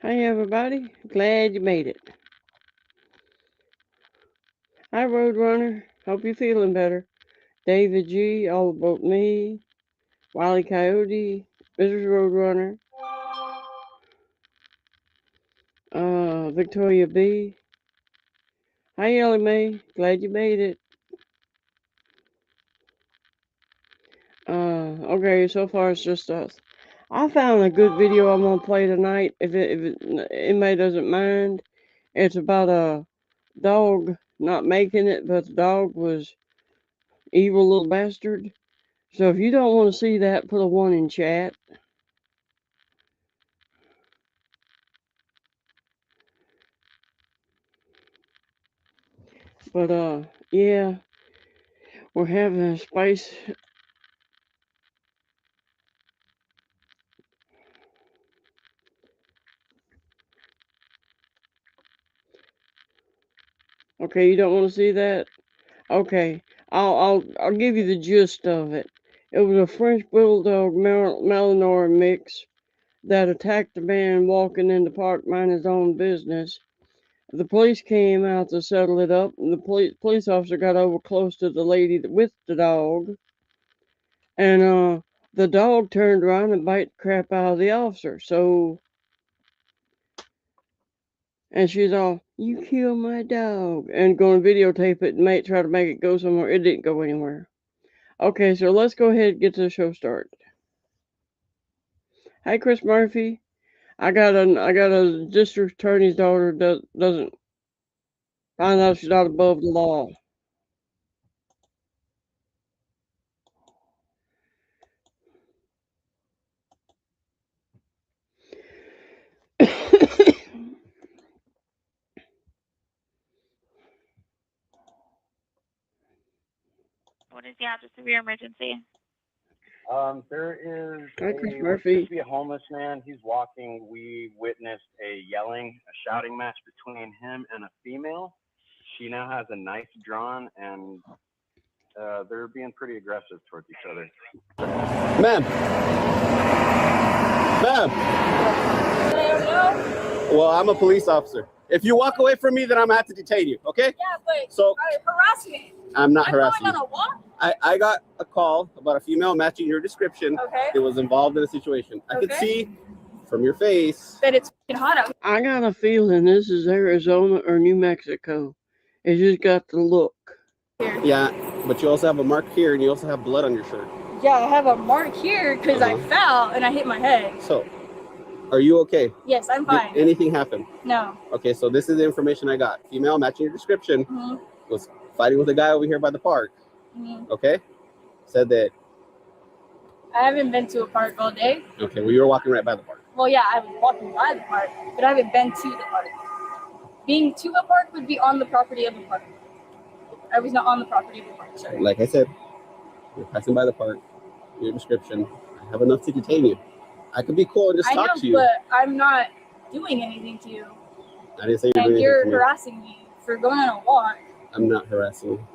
Hey everybody, glad you made it. Hi Roadrunner, hope you're feeling better. David G, All About Me, Wily Coyote, Mrs. Roadrunner, Victoria B. Hi Ellie Mae, glad you made it. Okay, so far it's just us. I found a good video I'm gonna play tonight. If anybody doesn't mind, it's about a dog not making it, but the dog was evil little bastard. So if you don't want to see that, put a 1 in chat. But yeah, we're having a spice. Okay, you don't want to see that? Okay, I'll give you the gist of it. It was a French bulldog Malinois mix that attacked a man walking in the park, mind his own business. The police came out to settle it up, and the police officer got over close to the lady with the dog, and the dog turned around and bite the crap out of the officer. And she's all, "You killed my dog," and going to videotape it and try to make it go somewhere. It didn't go anywhere. Okay, so let's go ahead and get the show started. Hey, Chris Murphy. I got a district attorney's daughter doesn't find out she's not above the law. What is the address of your emergency? There is Hi, Chris Murphy. a homeless man. He's walking. We witnessed a shouting match between him and a female. She now has a knife drawn, and they're being pretty aggressive towards each other. Ma'am. Well, I'm a police officer. If you walk away from me, then I'm gonna have to detain you, okay? Yeah, but so harassment. I'm not harassing going you. on a walk? I got a call about a female matching your description. Okay. It was involved in a situation. I could see from your face that it's hot out. I got a feeling this is Arizona or New Mexico. It just got the look. Here. Yeah, but you also have a mark here, and you also have blood on your shirt. Yeah, I have a mark here because I fell and I hit my head. So, are you okay? Yes, I'm fine. Did anything happen? No. Okay, so this is the information I got. Female matching your description was fighting with a guy over here by the park. Okay? Said that. I haven't been to a park all day. Okay, well, you were walking right by the park. Well, yeah, I was walking by the park, but I haven't been to the park. Being to a park would be on the property of the park. I was not on the property of the park, sorry. Like I said, you're passing by the park. Your description. I have enough to detain you. I could be cool and just talk to you. But I'm not doing anything to you. I didn't say you're doing anything to me. And you're harassing me for going on a walk. I'm not harassing you.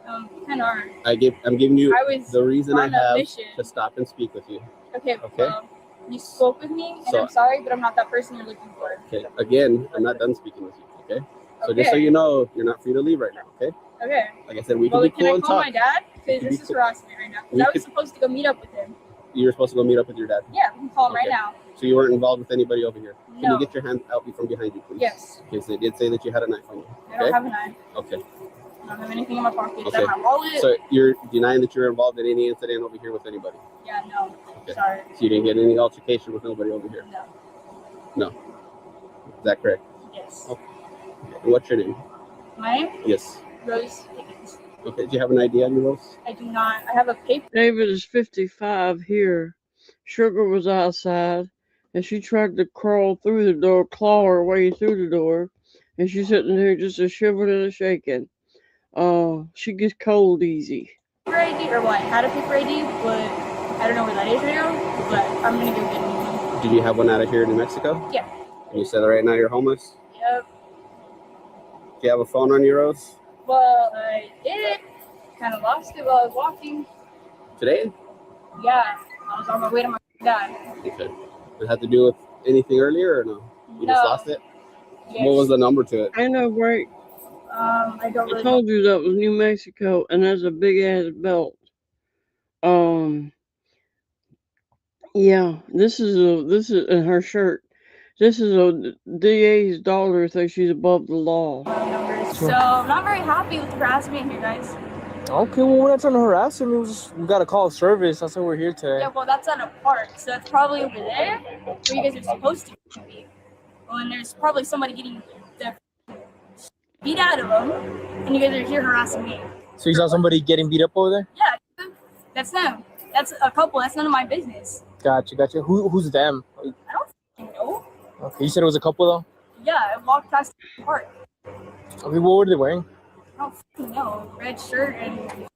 You kind of are. I'm giving you the reason I have to stop and speak with you. Okay. Well, you spoke with me, and I'm sorry, but I'm not that person you're looking for. Okay. Again, I'm not done speaking with you. Okay. So just so you know, you're not free to leave right now. Okay. Okay. Like I said, we can be cool and talk. Can I call my dad? Because this is harassment right now. Because I was supposed to go meet up with him. You were supposed to go meet up with your dad? Yeah, we can call him right now. So you weren't involved with anybody over here? No. Can you get your hand out from behind you, please? Yes. Okay, so they did say that you had a knife on you. I don't have a knife. Okay. I don't have anything in my pocket. Okay. My wallet. So you're denying that you're involved in any incident over here with anybody? Yeah, no. Okay. Sorry. So you didn't get any altercation with nobody over here? No. No. Is that correct? Yes. Okay. And what's your name? My name? Yes. Rose Higgins. Okay, do you have an ID on you, Rose? I do not. I have a paper. David is 55 here. Sugar was outside, and she tried to crawl through the door, claw her way through the door, and she's sitting there just a shivering and a shaking. She gets cold easy. Paper ID, or what? I had a paper ID, but I don't know where that is right now, but I'm going to go get a new one. Did you have one out of here in New Mexico? Yeah. And you said that right now you're homeless? Yep. Do you have a phone on you, Rose? Well, I did. Kind of lost it while I was walking. Today? Yeah. I was on my way to my dad. Okay. Does it have to do with anything earlier or no? You No. just lost it? Yes. What was the number to it? I know, right? I don't I really know. told you that was New Mexico, and that's a big ass belt. Yeah, this is in her shirt. This is a DA's daughter thinks she's above the law. So I'm not very happy with the harassment here, guys. Okay, well, we're not trying to harass him. We got to call service. That's why we're here today. Yeah, well, that's at a park, so that's probably over there where you guys are supposed to be. Well, and there's probably somebody getting the beat out of them, and you guys are here harassing me. So you saw somebody getting beat up over there? Yeah, that's them. That's a couple. That's none of my business. Gotcha. Who's them? I don't fucking know. Okay, you said it was a couple though? Yeah, I walked past the park. Okay, what were they wearing? I don't fucking know. Red shirt and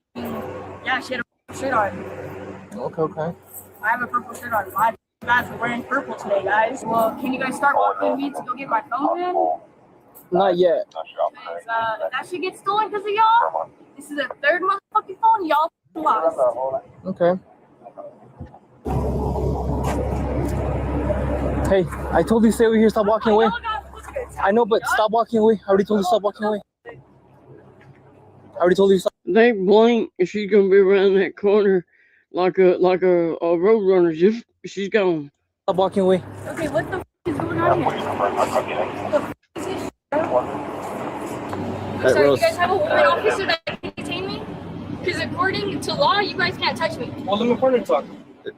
yeah, she had a purple shirt on. Okay. I have a purple shirt on. My guys are wearing purple today, guys. Well, can you guys start walking me to go get my phone then? Not yet. If that shit gets stolen because of y'all, this is the third motherfucking phone y'all lost. Okay. Hey, I told you to stay over here. Stop walking away. I know, but stop walking away. I already told you to stop walking away. I already told you to stop. They blink, and she's gonna be around that corner like a road runner. Just she's gone. Stop walking away. Okay, what the f is going on here? What the f is this? I'm sorry, you guys have a woman officer that can detain me? Because according to law, you guys can't touch me. Hold them in front of talk.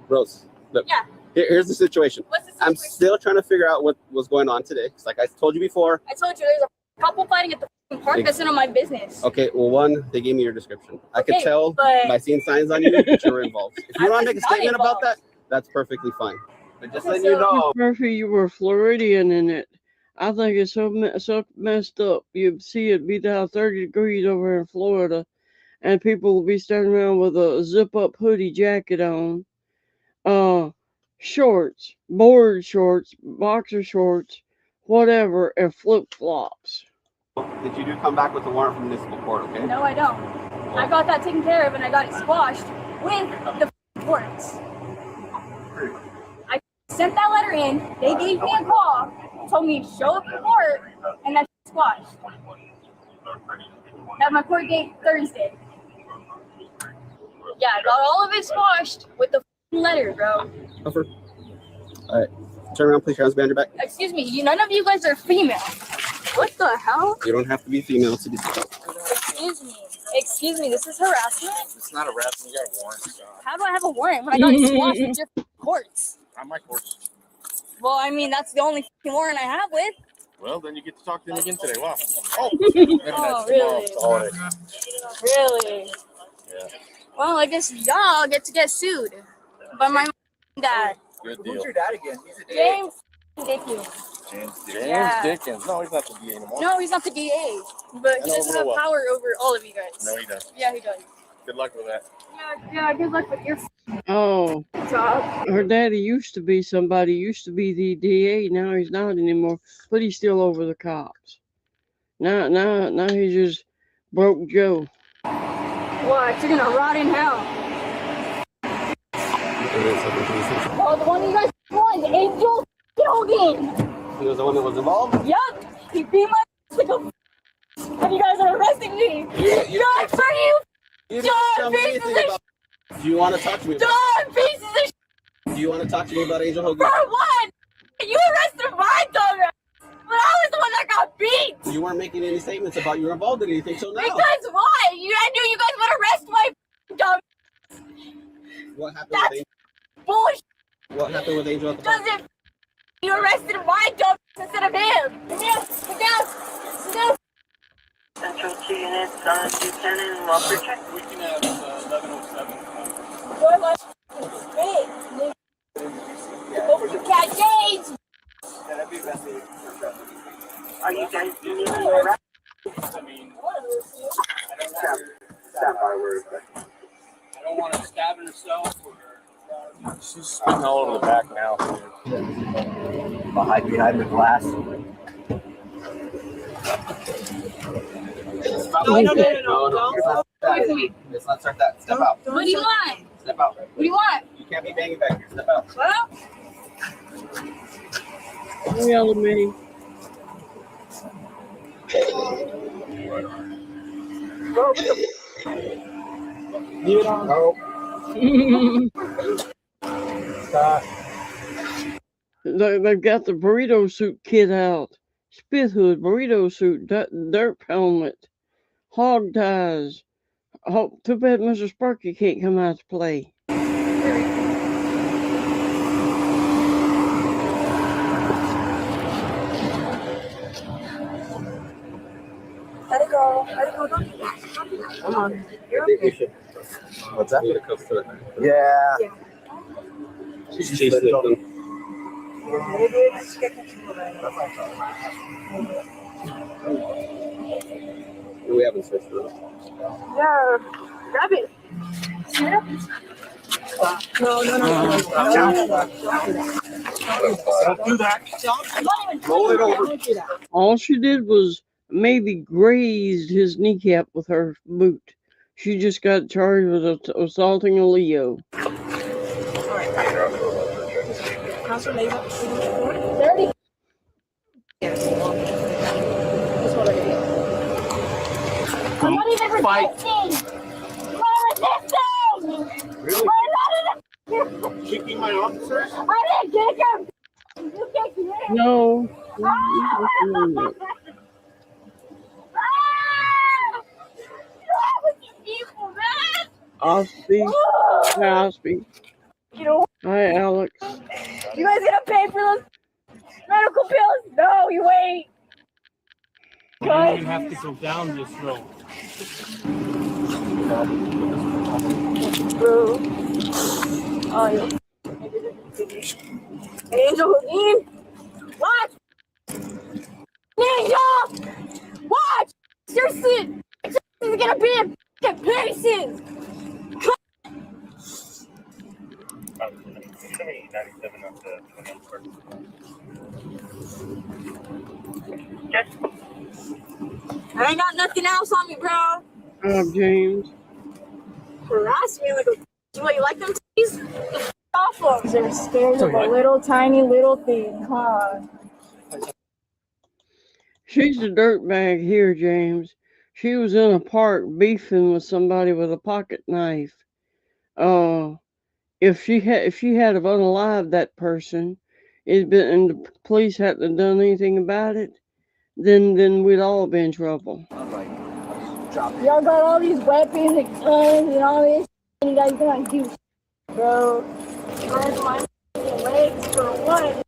Rose, look. Yeah. Here's the situation. What's the situation? I'm still trying to figure out what was going on today. It's like I told you before. I told you there's a couple fighting at the f***ing park. That's none of my business. Okay, well, one, they gave me your description. I could Okay, tell but- by seeing signs on you that you were involved. If you I want to was make a not statement about that, involved. that's perfectly fine. But just Okay, letting you so- know. Murphy, you were Floridian in it. I think it's so messed up. You see it be down 30 degrees over here in Florida, and people will be standing around with a zip-up hoodie jacket on, shorts, board shorts, boxer shorts, whatever, and flip-flops. Did you do come back with a warrant from municipal court, okay? No, I don't. I got that taken care of and I got it squashed with the warrants. I sent that letter in. They gave me a call, told me to show up in court, and that's squashed. Have my court date Thursday. Yeah, I got all of it squashed with the letter, bro. Over. All right. Turn around, please. Your hands behind your back. Excuse me, none of you guys are female. What the hell? You don't have to be female to be. Excuse me, this is harassment? It's not harassment. You got a warrant. How do I have a warrant when I got it squashed with your courts? Not my courts. Well, I mean, that's the only warrant I have with. Well, then you get to talk to them again today. Wow. Oh, Oh, really? Really? Yeah. Well, I guess y'all get to get sued by my dad. Good deal. Who's your dad again? He's a James Dickens. James Yeah. Dickens. No, he's not the DA anymore. No, he's not the DA, but he I know doesn't have real well. power over all of you guys. No, he doesn't. Yeah, he does. Good luck with that. Yeah, good luck with your Oh, job. her daddy used to be somebody, used to be the DA. Now he's not anymore, but he's still over the cops. Now he's just broke Joe. What? You're gonna rot in hell. Oh, the one you guys won, Angel Hogan. He was the one that was involved? Yup, he beat my like a and you guys are arresting me. God, for you! You didn't tell me anything about. Do you want to talk to me? Darn pieces of shit! Do you want to talk to me about Angel Hogan? For what? You arrested my dumbass! But I was the one that got beat! You weren't making any statements about you were involved in anything till now. Because why? I knew you guys would arrest my dumb What happened That's with Angel? bullshit! What happened with Angel at the time? Doesn't you arrested my dumb instead of him? Sit down! Sit down! Central 2 units on Buchanan and welfare check. We can have 1107. You're my big. You can't change! Are you guys needing a rest? I mean, I don't want her stabbing herself or. she's spitting all over the back now. Behind the glass. No. Let's not start that. Step out. What do you want? Step out. What do you want? You can't be banging back here. Step out. Well, Don't yell at me. Leave it on. No. Stop. They've got the burrito suit kit out. Spit hood, burrito suit, dirt helmet, hog ties. Oh, too bad Mr. Sparky can't come out to play. Let it go. Let it go. Don't do that. Don't do that. Come on. You're okay. What's that? Yeah. She's chasing them. We haven't switched it. Yeah. Grab it. No. Don't do that. Roll it over. All she did was maybe grazed his kneecap with her boot. She just got charged with assaulting a Leo. 30. I'm not even resisting. I'm not resisting. Really? I'm not Kicking my officers? I didn't kick him. You kicked me. No. Ah! With you people, man. I'll speak. Yeah, I'll speak. You know, Hi, Alex. you guys gonna pay for those medical bills? No, you ain't. You don't even have to go down this road. Bro. Oh, yeah. Angel, Houdin. Watch. Ninja. Watch. Seriously, this is gonna be in f***ing pieces. 97 up to 21. I ain't got nothing else on me, bro. James. Harass me like a what, you like them titties? Off them. They're scared of a little tiny little thing, huh? She's a dirtbag here, James. She was in a park beefing with somebody with a pocket knife. If she had unalived that person, and the police hadn't done anything about it, then we'd all be in trouble. Y'all got all these weapons and guns and all this, and you guys gonna do, bro. Where's my legs for what?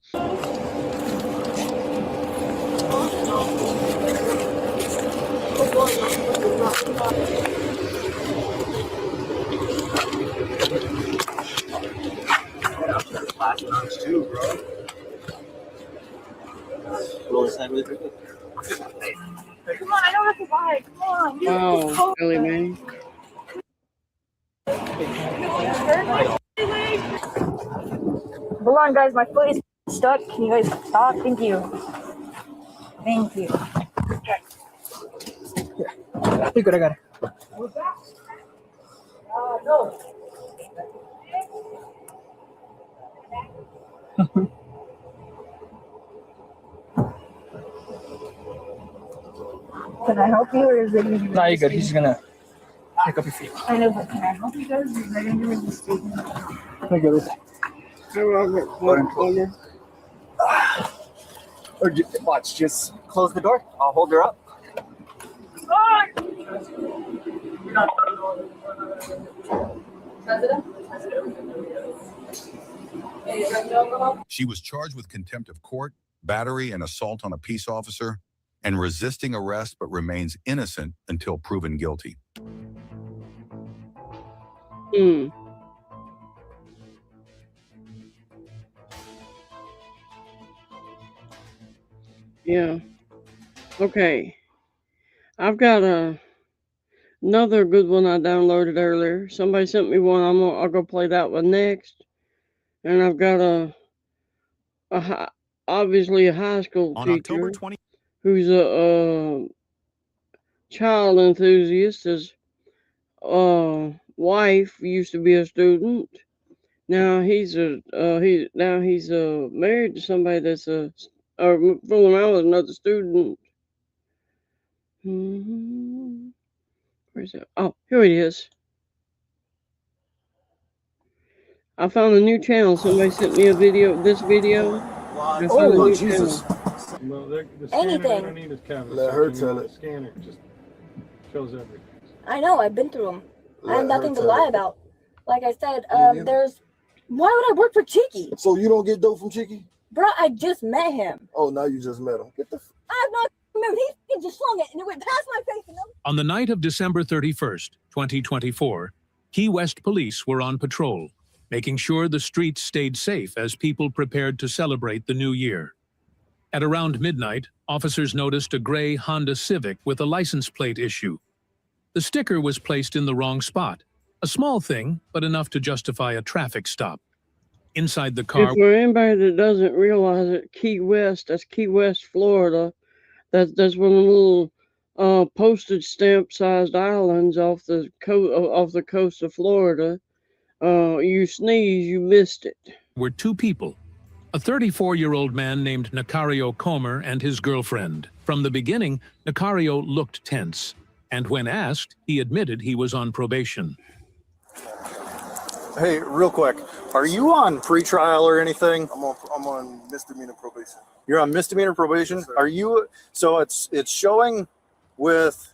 Too, bro. Roll inside really quickly. Come on, I know what to buy. Come on. Oh, really, man? Hold on, guys. My foot is stuck. Can you guys stop? Thank you. Thank you. Hey, good, I got it. What's that? No. Can I help you, or is it easy? Nah, you're good. He's just gonna pick up your feet. I know, but can I help you guys? Or is that gonna be resisting? You're good with that. Or watch, just close the door. I'll hold her up. She was charged with contempt of court, battery and assault on a peace officer, and resisting arrest but remains innocent until proven guilty. Yeah. Okay. I've got another good one I downloaded earlier. Somebody sent me one. I'll go play that one next. And I've got obviously a high school On teacher October 20th, who's a child enthusiast. His wife used to be a student. Now he's married to somebody that's a or fooling around with another student. Where's it? Oh, here it is. I found a new channel. Somebody sent me a video. This video. I found a new Jesus. channel. No, the scanner, Anything. they don't need his camera. Let her tell The it. scanner just shows everything. I know, I've been through them. I have Let her nothing to tell lie it. about. Like I said, Yeah. there's. Why would I work for Cheeky? So you don't get dope from Cheeky? Bro, I just met him. Oh, now you just met him. Get the. I have no mood. He just slung it and it went past my face. And On the night of December 31st, 2024, Key West police were on patrol, making sure the streets stayed safe as people prepared to celebrate the new year. At around midnight, officers noticed a gray Honda Civic with a license plate issue. The sticker was placed in the wrong spot, a small thing, but enough to justify a traffic stop. Inside the car, If for anybody that doesn't realize it, Key West, that's Key West, Florida. That's one of the little postage stamp sized islands off the coast of Florida. You sneeze, you missed it. were two people, a 34-year-old man named Nicario Comer and his girlfriend. From the beginning, Nicario looked tense, and when asked, he admitted he was on probation. Hey, real quick, are you on pretrial or anything? I'm on misdemeanor probation. You're on misdemeanor probation? Yes, sir. Are you? So it's showing with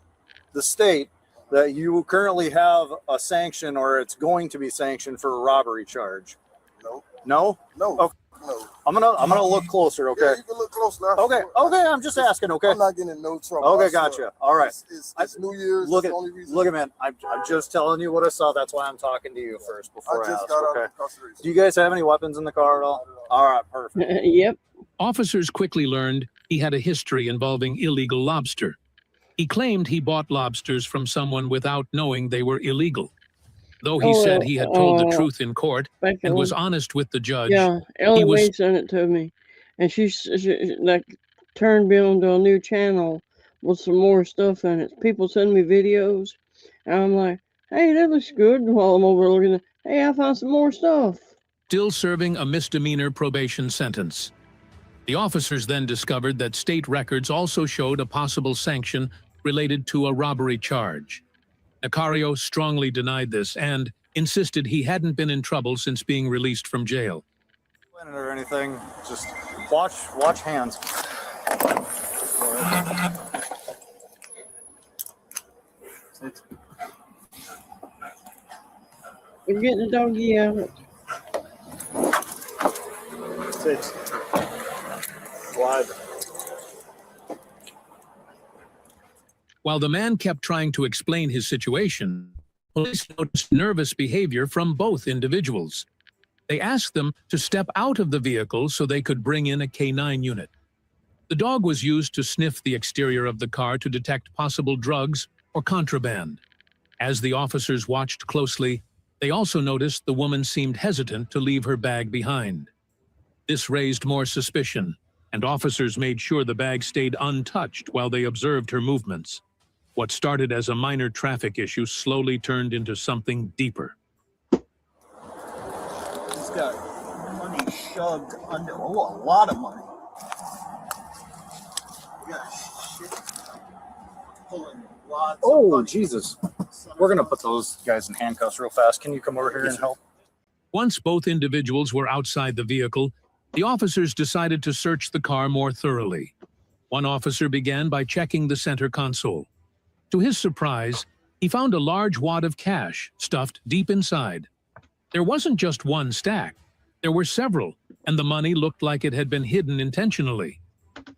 the state that you currently have a sanction, or it's going to be sanctioned for a robbery charge. No. No? No. Okay. No. I'm gonna look closer, okay? Yeah, you can look closer. Okay, I'm just asking, okay? I'm not getting in no trouble. Okay, I swear. gotcha. All right. It's New Year's. Look That's at, the only reason. look at, man. I'm just telling you what I saw. That's why I'm talking to you first before I just ask. got out Okay. of incarceration. Do you guys have any weapons in the car at all? All right, perfect. Yep. Officers quickly learned he had a history involving illegal lobster. He claimed he bought lobsters from someone without knowing they were illegal. Though he said he had told the truth in court and was honest with the judge, Yeah, Ellie Mae sent it to me, and she like turned me on to a new channel with some more stuff in it. People send me videos, and I'm like, "Hey, that looks good." While I'm over looking, hey, I found some more stuff. still serving a misdemeanor probation sentence. The officers then discovered that state records also showed a possible sanction related to a robbery charge. Nicario strongly denied this and insisted he hadn't been in trouble since being released from jail. Or anything, just watch hands. We're getting the doggy out. Sit. Slide. While the man kept trying to explain his situation, police noticed nervous behavior from both individuals. They asked them to step out of the vehicle so they could bring in a K9 unit. The dog was used to sniff the exterior of the car to detect possible drugs or contraband. As the officers watched closely, they also noticed the woman seemed hesitant to leave her bag behind. This raised more suspicion, and officers made sure the bag stayed untouched while they observed her movements. What started as a minor traffic issue slowly turned into something deeper. He's got money shoved under, a lot of money. We got shit pulling lots of money. Jesus. We're gonna put those guys in handcuffs real fast. Can you come over here and help? Once both individuals were outside the vehicle, the officers decided to search the car more thoroughly. One officer began by checking the center console. To his surprise, he found a large wad of cash stuffed deep inside. There wasn't just one stack. There were several, and the money looked like it had been hidden intentionally.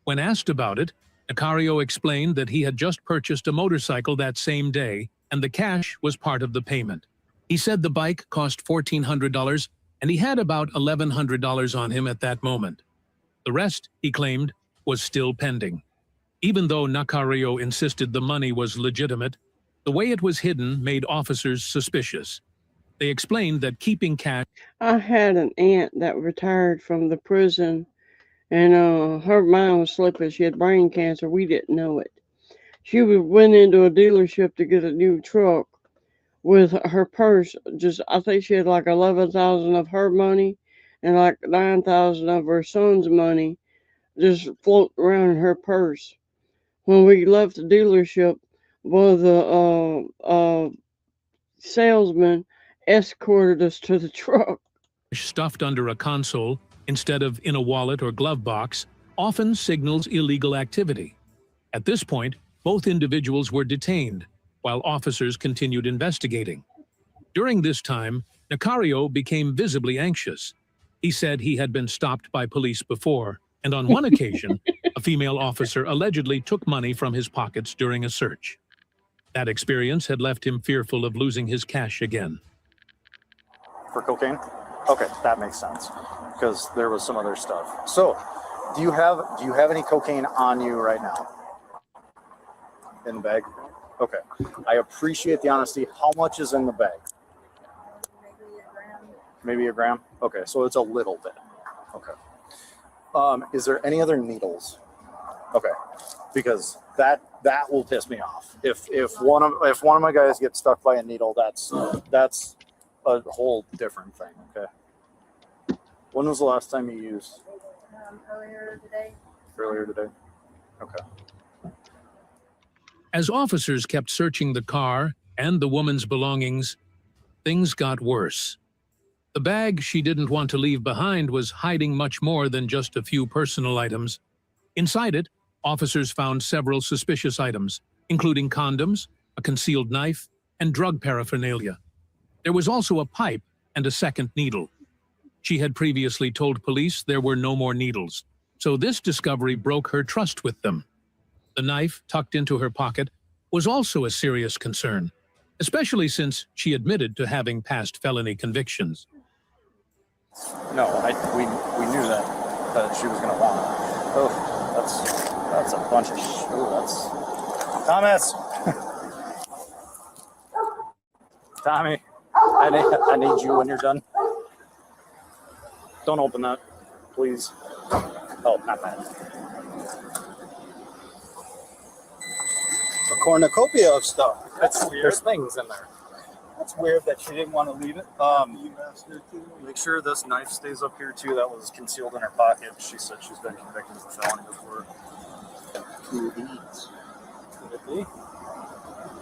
When asked about it, Nicario explained that he had just purchased a motorcycle that same day, and the cash was part of the payment. He said the bike cost $1,400, and he had about $1,100 on him at that moment. The rest, he claimed, was still pending. Even though Nicario insisted the money was legitimate, the way it was hidden made officers suspicious. They explained that keeping cash... I had an aunt that retired from the prison, and her mind was slipping. She had brain cancer. We didn't know it. She went into a dealership to get a new truck with her purse. I think she had like 11,000 of her money and like 9,000 of her son's money. just floating around in her purse. When we left the dealership, one of the salesmen escorted us to the truck. Stuffed under a console instead of in a wallet or glove box often signals illegal activity. At this point, both individuals were detained, while officers continued investigating. During this time, Nicario became visibly anxious. He said he had been stopped by police before, and on one occasion, a female officer allegedly took money from his pockets during a search. That experience had left him fearful of losing his cash again. For cocaine? Okay, that makes sense, because there was some other stuff. So, do you have any cocaine on you right now? In the bag? Okay. I appreciate the honesty. How much is in the bag? Maybe a gram? Okay, so it's a little bit. Okay. Is there any other needles? Okay, because that will piss me off. If one of my guys gets stuck by a needle, that's a whole different thing. Okay. When was the last time you used? Earlier today. Earlier today. Okay. As officers kept searching the car and the woman's belongings, things got worse. The bag she didn't want to leave behind was hiding much more than just a few personal items. Inside it, officers found several suspicious items, including condoms, a concealed knife, and drug paraphernalia. There was also a pipe and a second needle. She had previously told police there were no more needles, so this discovery broke her trust with them. The knife tucked into her pocket was also a serious concern, especially since she admitted to having past felony convictions. No, we knew that she was going to want it. Oh, that's a bunch of that's Thomas. Tommy, I need you when you're done. Don't open that, please. Oh, not that. A cornucopia of stuff. That's weird. There's things in there. That's weird that she didn't want to leave it. Make sure this knife stays up here too. That was concealed in her pocket. She said she's been convicted of a felony before. Who eats? Could it be?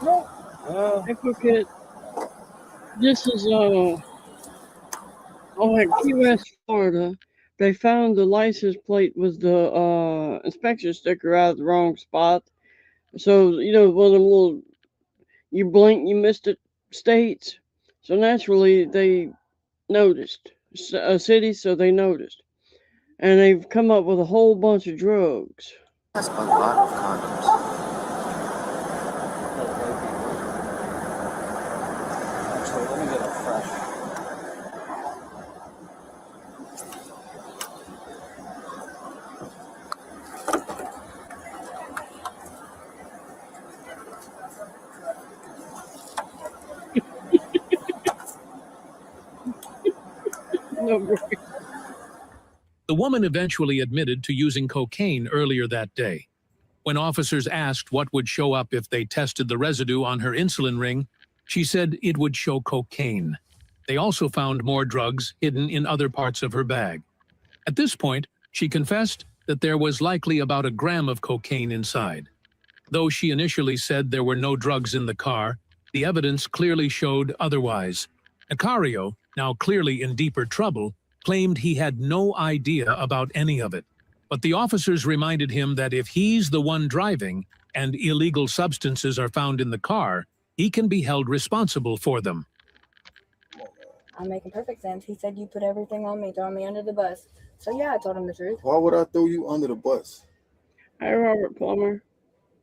No. If we could, this is at Key West, Florida. They found the license plate with the inspection sticker out of the wrong spot. So, you know, one of them little, you blink, you missed it states. So naturally, they noticed. A city, so they noticed. And they've come up with a whole bunch of drugs. That's a lot of condoms. Actually, let me get a fresh. The woman eventually admitted to using cocaine earlier that day. When officers asked what would show up if they tested the residue on her insulin ring, she said it would show cocaine. They also found more drugs hidden in other parts of her bag. At this point, she confessed that there was likely about 1 gram of cocaine inside. Though she initially said there were no drugs in the car, the evidence clearly showed otherwise. Nicario, now clearly in deeper trouble, claimed he had no idea about any of it. But the officers reminded him that if he's the one driving and illegal substances are found in the car, he can be held responsible for them. I'm making perfect sense. He said you put everything on me, throwing me under the bus. So yeah, I told him the truth. Why would I throw you under the bus? Hi, Robert Plummer.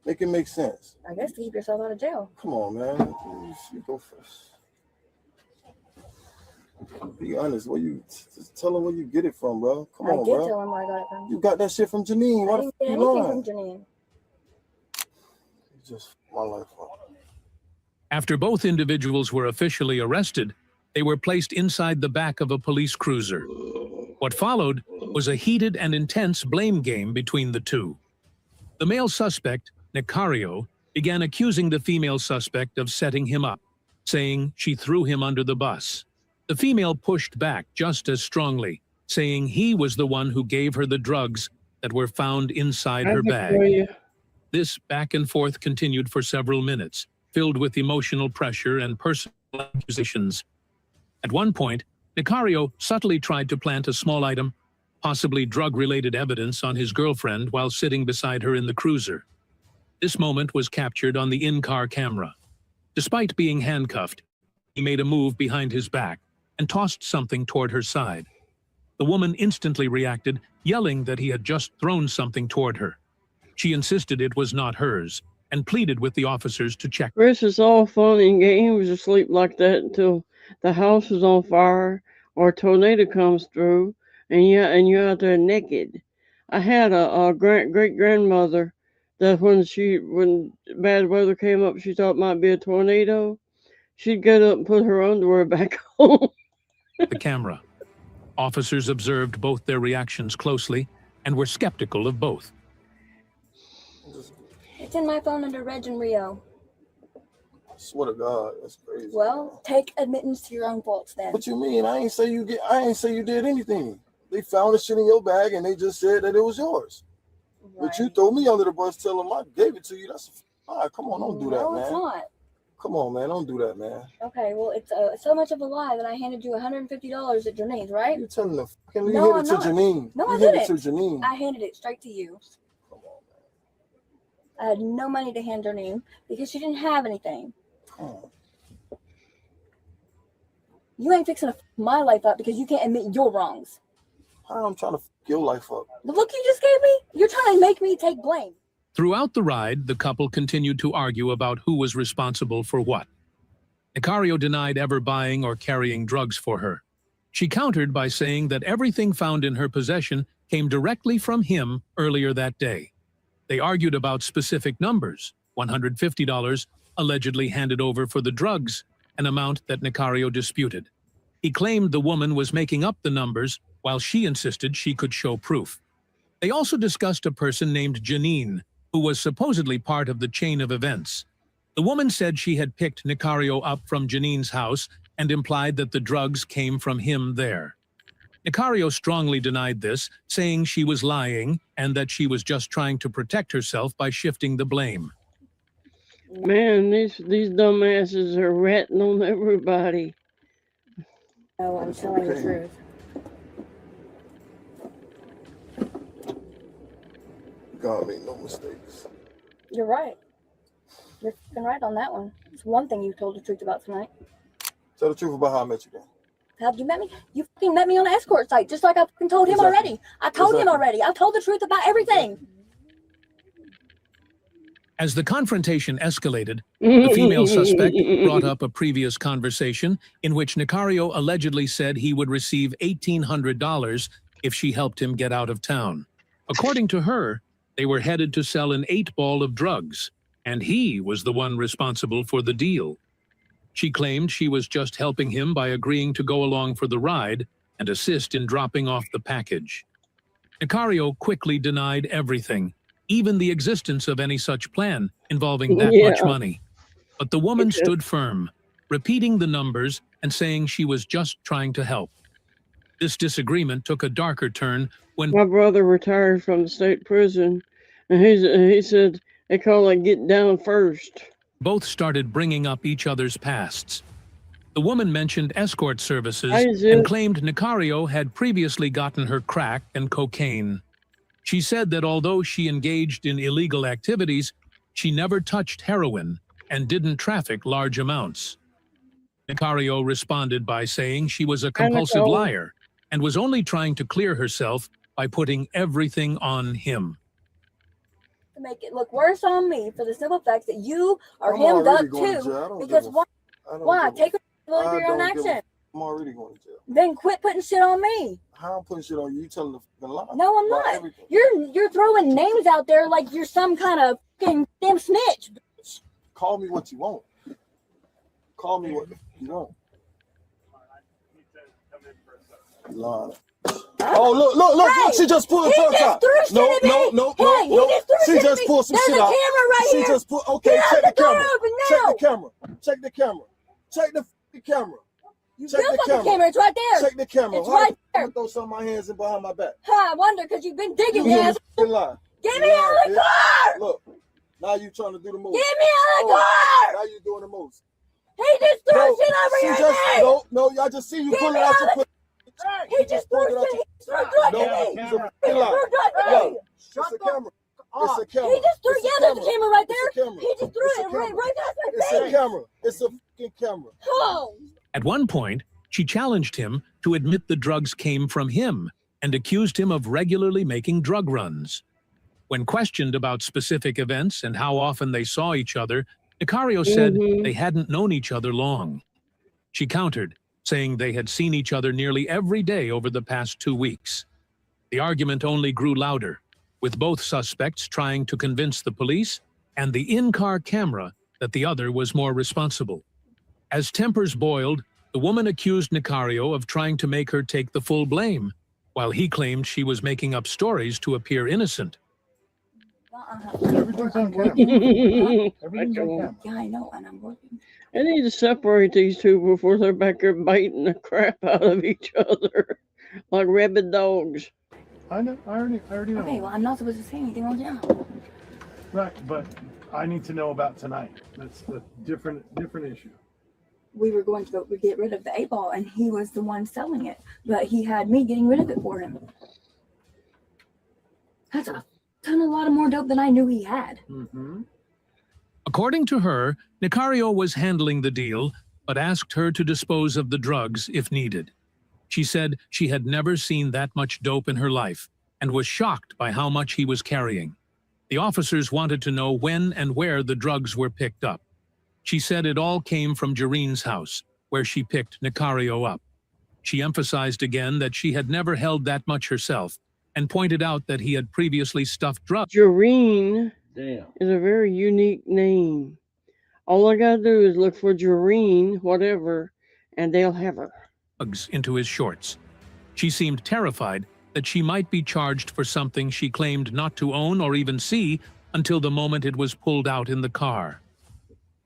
Make it make sense. I guess to keep yourself out of jail. Come on, man. You go first. Be honest. Just tell her where you get it from, bro. Come on, bro. I did tell him where I got it from. You got that shit from Janine. Why I didn't get anything from Janine. It's just my life. After both individuals were officially arrested, they were placed inside the back of a police cruiser. What followed was a heated and intense blame game between the two. The male suspect, Nicario, began accusing the female suspect of setting him up, saying she threw him under the bus. The female pushed back just as strongly, saying he was the one who gave her the drugs that were found inside I her can bag. tell you. This back and forth continued for several minutes, filled with emotional pressure and personal accusations. At one point, Nicario subtly tried to plant a small item, possibly drug-related evidence, on his girlfriend while sitting beside her in the cruiser. This moment was captured on the in-car camera. Despite being handcuffed, he made a move behind his back and tossed something toward her side. The woman instantly reacted, yelling that he had just thrown something toward her. She insisted it was not hers and pleaded with the officers to check. Chris, it's all fun and games to sleep like that until the house is on fire or a tornado comes through and you're out there naked. I had a great grandmother that when bad weather came up, she thought it might be a tornado. She'd get up and put her underwear back on. The camera. Officers observed both their reactions closely and were skeptical of both. It's in my phone under Reg and Rio. I swear to God, that's crazy. Well, take admittance to your own faults then. What you mean? I ain't say you did anything. They found the shit in your bag and they just said that it was yours. Right. But you throw me under the bus, tell them I gave it to you. That's come on, don't do that, man. No, it's not. Come on, man, don't do that, man. Okay, well, it's so much of a lie that I handed you $150 at Janine's, right? You're telling them. You handed it to Janine. No, I didn't. To Janine. I handed it straight to you. Come on, man. I had no money to hand Janine because she didn't have anything. You ain't fixing to f my life up because you can't admit your wrongs. I'm trying to f your life up. The look you just gave me? You're trying to make me take blame. Throughout the ride, the couple continued to argue about who was responsible for what. Nicario denied ever buying or carrying drugs for her. She countered by saying that everything found in her possession came directly from him earlier that day. They argued about specific numbers, $150 allegedly handed over for the drugs, an amount that Nicario disputed. He claimed the woman was making up the numbers, while she insisted she could show proof. They also discussed a person named Janine, who was supposedly part of the chain of events. The woman said she had picked Nicario up from Janine's house and implied that the drugs came from him there. Nicario strongly denied this, saying she was lying and that she was just trying to protect herself by shifting the blame. Man, these dumbasses are ratting on everybody. Oh, I'm telling the truth. God made no mistakes. You're right. You're f***ing right on that one. It's one thing you told the truth about tonight. Tell the truth about how I met you then. How'd you met me? You fucking met me on an escort site, just like I fucking told him already. I told him already. I told the truth about everything. As the confrontation escalated, the female suspect brought up a previous conversation in which Nicario allegedly said he would receive $1,800 if she helped him get out of town. According to her, they were headed to sell an 8-ball of drugs, and he was the one responsible for the deal. She claimed she was just helping him by agreeing to go along for the ride and assist in dropping off the package. Nicario quickly denied everything, even the existence of any such plan involving that much money. But the woman stood firm, repeating the numbers and saying she was just trying to help. This disagreement took a darker turn when my brother retired from the state prison, and he said they call it get down first. Both started bringing up each other's pasts. The woman mentioned escort services and claimed Nicario had previously gotten her crack and cocaine. She said that although she engaged in illegal activities, she never touched heroin and didn't traffic large amounts. Nicario responded by saying she was a compulsive liar and was only trying to clear herself by putting everything on him. To make it look worse on me for the simple fact that you are hemmed up too. Because why? Take responsibility for your own action. I'm already going to jail. Then quit putting shit on me. How I'm putting shit on you? You telling the lie? No, I'm not. You're throwing names out there like you're some kind of fucking damn snitch. Bitch. Call me what you want. Call me what you want. Lying. Oh, look, she just pulled her purse out. No. She just pulled some shit out. She just pulled, okay, check the camera. Check the camera. Check the camera. Check the camera. Camera. It's right there. Check the camera. It's right there. I'm gonna throw some of my hands in behind my back. I wonder because you've been digging, You yes. lie. Get me out of the car! Look, now you trying to do the most. Get me out of the car! Now you doing the most. He just threw shit over your head! No, I just see you pulling out your pussy. He just threw shit. He threw drugs at me. He threw drugs at me. It's a camera. It's a camera. He just threw, there's a camera right there. It's a camera. He just threw it right past my face. It's a camera. It's a fucking camera. Oh. At one point, she challenged him to admit the drugs came from him and accused him of regularly making drug runs. When questioned about specific events and how often they saw each other, Nicario said they hadn't known each other long. She countered, saying they had seen each other nearly every day over the past 2 weeks. The argument only grew louder, with both suspects trying to convince the police and the in-car camera that the other was more responsible. As tempers boiled, the woman accused Nicario of trying to make her take the full blame, while he claimed she was making up stories to appear innocent. Everything's on camera. Everything's on camera. Yeah, I know, and I'm working. I need to separate these two before they're back there biting the crap out of each other like rabid dogs. I know. I already know. Okay, well, I'm not supposed to say anything right now. Right, but I need to know about tonight. That's the different issue. We were going to go get rid of the 8-ball, and he was the one selling it, but he had me getting rid of it for him. That's a lot of more dope than I knew he had. According to her, Nicario was handling the deal, but asked her to dispose of the drugs if needed. She said she had never seen that much dope in her life and was shocked by how much he was carrying. The officers wanted to know when and where the drugs were picked up. She said it all came from Jareen's house, where she picked Nicario up. She emphasized again that she had never held that much herself and pointed out that he had previously stuffed drugs. Jareen is a very unique name. All I gotta do is look for Jareen, whatever, and they'll have her. Into his shorts. She seemed terrified that she might be charged for something she claimed not to own or even see until the moment it was pulled out in the car.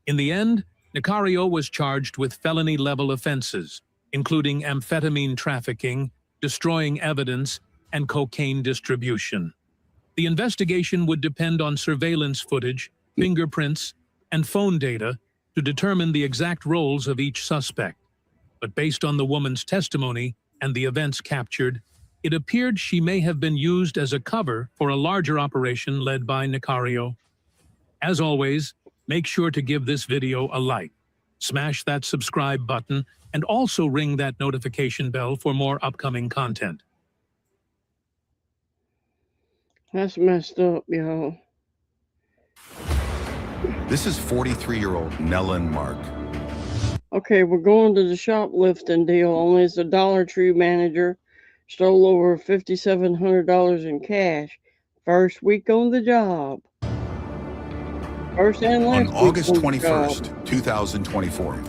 In the end, Nicario was charged with felony-level offenses, including amphetamine trafficking, destroying evidence, and cocaine distribution. The investigation would depend on surveillance footage, fingerprints, and phone data to determine the exact roles of each suspect. But based on the woman's testimony and the events captured, it appeared she may have been used as a cover for a larger operation led by Nicario. As always, make sure to give this video a like, smash that subscribe button, and also ring that notification bell for more upcoming content. That's messed up, y'all. This is 43-year-old Nellen Mark. Okay, we're going to the shoplifting deal, only it's a Dollar Tree manager stole over $5,700 in cash. First week on the job. First and last On August week on the job. 21st, 2024,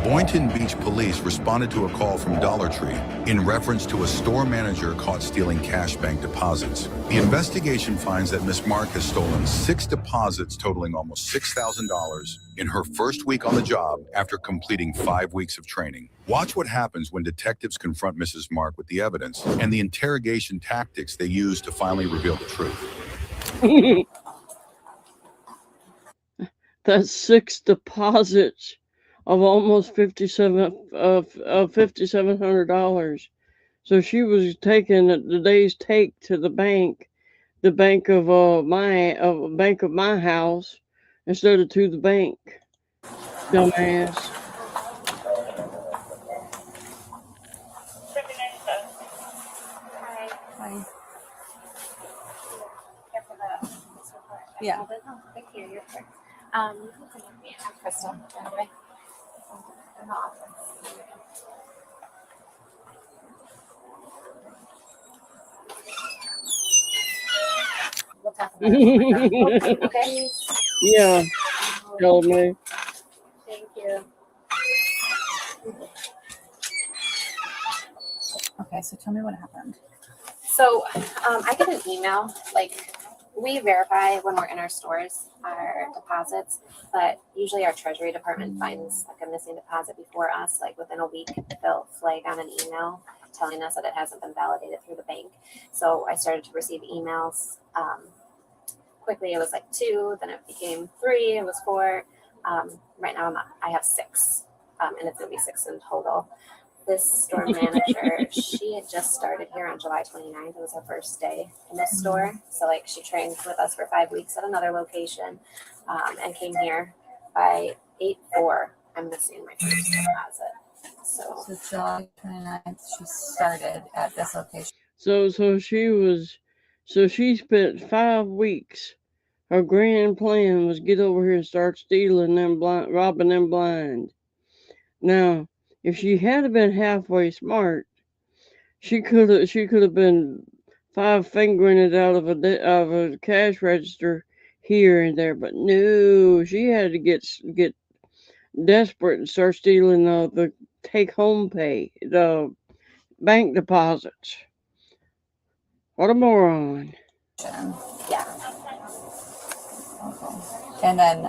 Boynton Beach police responded to a call from Dollar Tree in reference to a store manager caught stealing cash bank deposits. The investigation finds that Miss Mark has stolen 6 deposits totaling almost $6,000 in her first week on the job after completing 5 weeks of training. Watch what happens when detectives confront Mrs. Mark with the evidence and the interrogation tactics they use to finally reveal the truth. That's 6 deposits of almost $5,700. So she was taking the day's take to the bank of my house instead of to the bank. Dumbass. Yeah. Thank you. You're correct. I'm Crystal. Anyway. In the office. We'll talk about it. Okay? Yeah. Tell me. Thank you. Okay, so tell me what happened. So I get an email like we verify when we're in our stores our deposits, but usually our treasury department finds like a missing deposit before us. Like within a week, they'll flag on an email telling us that it hasn't been validated through the bank. So I started to receive emails. Quickly, it was like 2, then it became 3, it was 4. Right now I have 6, and it's gonna be 6 in total. This store manager, she had just started here on July 29th. It was her first day in this store. So like she trained with us for 5 weeks at another location, and came here by 8/4. I'm missing my first deposit. So July 29th, she started at this location. So she spent 5 weeks. Her grand plan was get over here and start stealing them robbing them blind. Now, if she had been halfway smart, she could have been 5-fingering it out of a cash register here and there. But no, she had to get desperate and start stealing the take home pay, the bank deposits. What a moron! Yeah. Okay. And then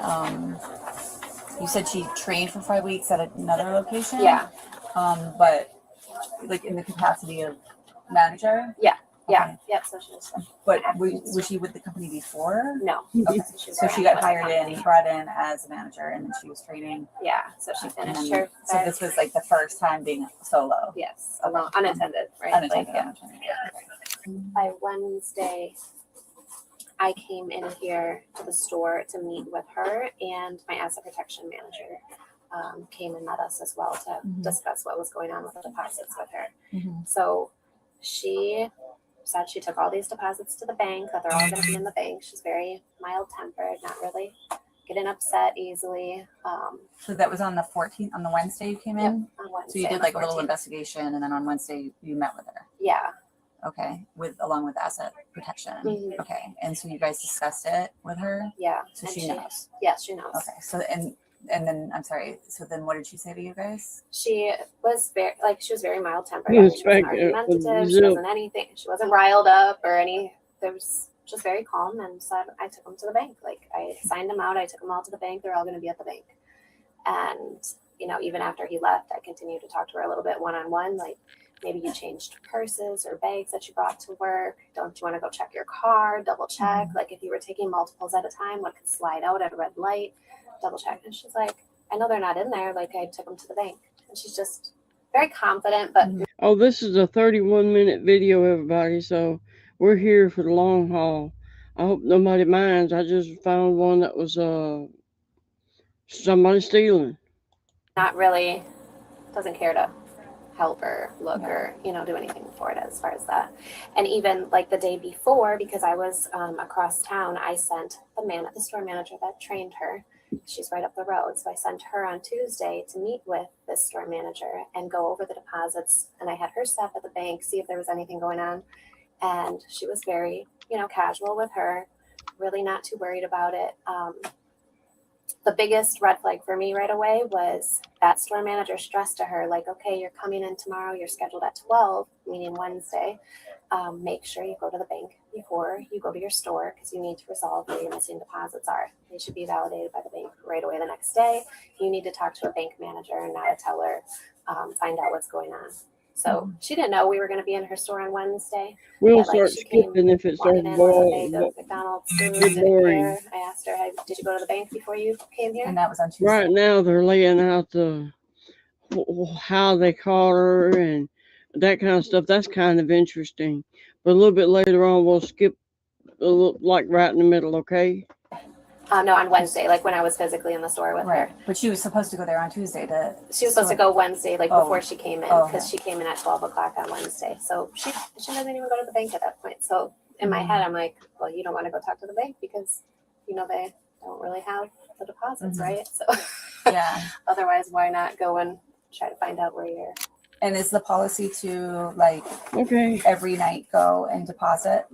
you said she trained for 5 weeks at another location? Yeah. But like in the capacity of manager? Yeah. Yeah. Okay. Yep. So she was. But was she with the company before? No. Okay. So she got hired in, brought in as a manager, and then she was training. Yeah. So she finished then, her. So this was like the first time being solo. Yes. Alone, unattended. Right. Unattended. Like, yeah. By Wednesday, I came in here to the store to meet with her, and my asset protection manager came and met us as well to discuss what was going on with the deposits with her. So she said she took all these deposits to the bank, that they're all going to be in the bank. She's very mild-tempered, not really getting upset easily. So that was on the 14th, on the Wednesday you came in? On Wednesday, so you did like a little 14th. investigation, and then on Wednesday you met with her? Yeah. Okay, along with asset protection. Okay, and so you guys discussed it with her? Yeah. So she knows? Yes, she knows. Okay, so and then I'm sorry, so then what did she say to you guys? She was very mild tempered. She wasn't argumentative. She wasn't anything. She wasn't riled up or any. There was just very calm, and said I took them to the bank. Like I signed them out. I took them all to the bank. They're all going to be at the bank. And even after he left, I continued to talk to her a little bit one-on-one. Like maybe you changed purses or bags that you brought to work. Don't you want to go check your car? Double check. Like if you were taking multiples at a time, what could slide out at a red light? Double check. And she's like, I know they're not in there. Like I took them to the bank. And she's just very confident, but Oh, this is a 31-minute video, everybody. So we're here for the long haul. I hope nobody minds. I just found one that was somebody stealing. not really doesn't care to help or look or do anything for it as far as that. And even like the day before, because I was across town, I sent the store manager that trained her. She's right up the road, so I sent her on Tuesday to meet with this store manager and go over the deposits. And I had her stop at the bank, see if there was anything going on, and she was very casual with her, really not too worried about it. The biggest red flag for me right away was that store manager stressed to her, like, okay, you're coming in tomorrow, you're scheduled at 12, meaning Wednesday. Make sure you go to the bank before you go to your store because you need to resolve where your missing deposits are. They should be validated by the bank right away the next day. You need to talk to a bank manager, not a teller, find out what's going on. So she didn't know we were going to be in her store on Wednesday. We'll start skipping if it starts boring. McDonald's food, didn't care. I asked her, did you go to the bank before you came here? And that was on Tuesday. Right now they're laying out how they caught her and that kind of stuff. That's kind of interesting. But a little bit later on, we'll skip like right in the middle, okay? No, on Wednesday, like when I was physically in the store with her. But she was supposed to go there on Tuesday She was supposed to go Wednesday, before she came in, because she came in at 12 o'clock on Wednesday. So she doesn't even go to the bank at that point. So in my head, I'm like, well, you don't want to go talk to the bank because, they don't really have the deposits, right? So yeah. Otherwise, why not go and try to find out where you're. And is the policy to every night go and deposit?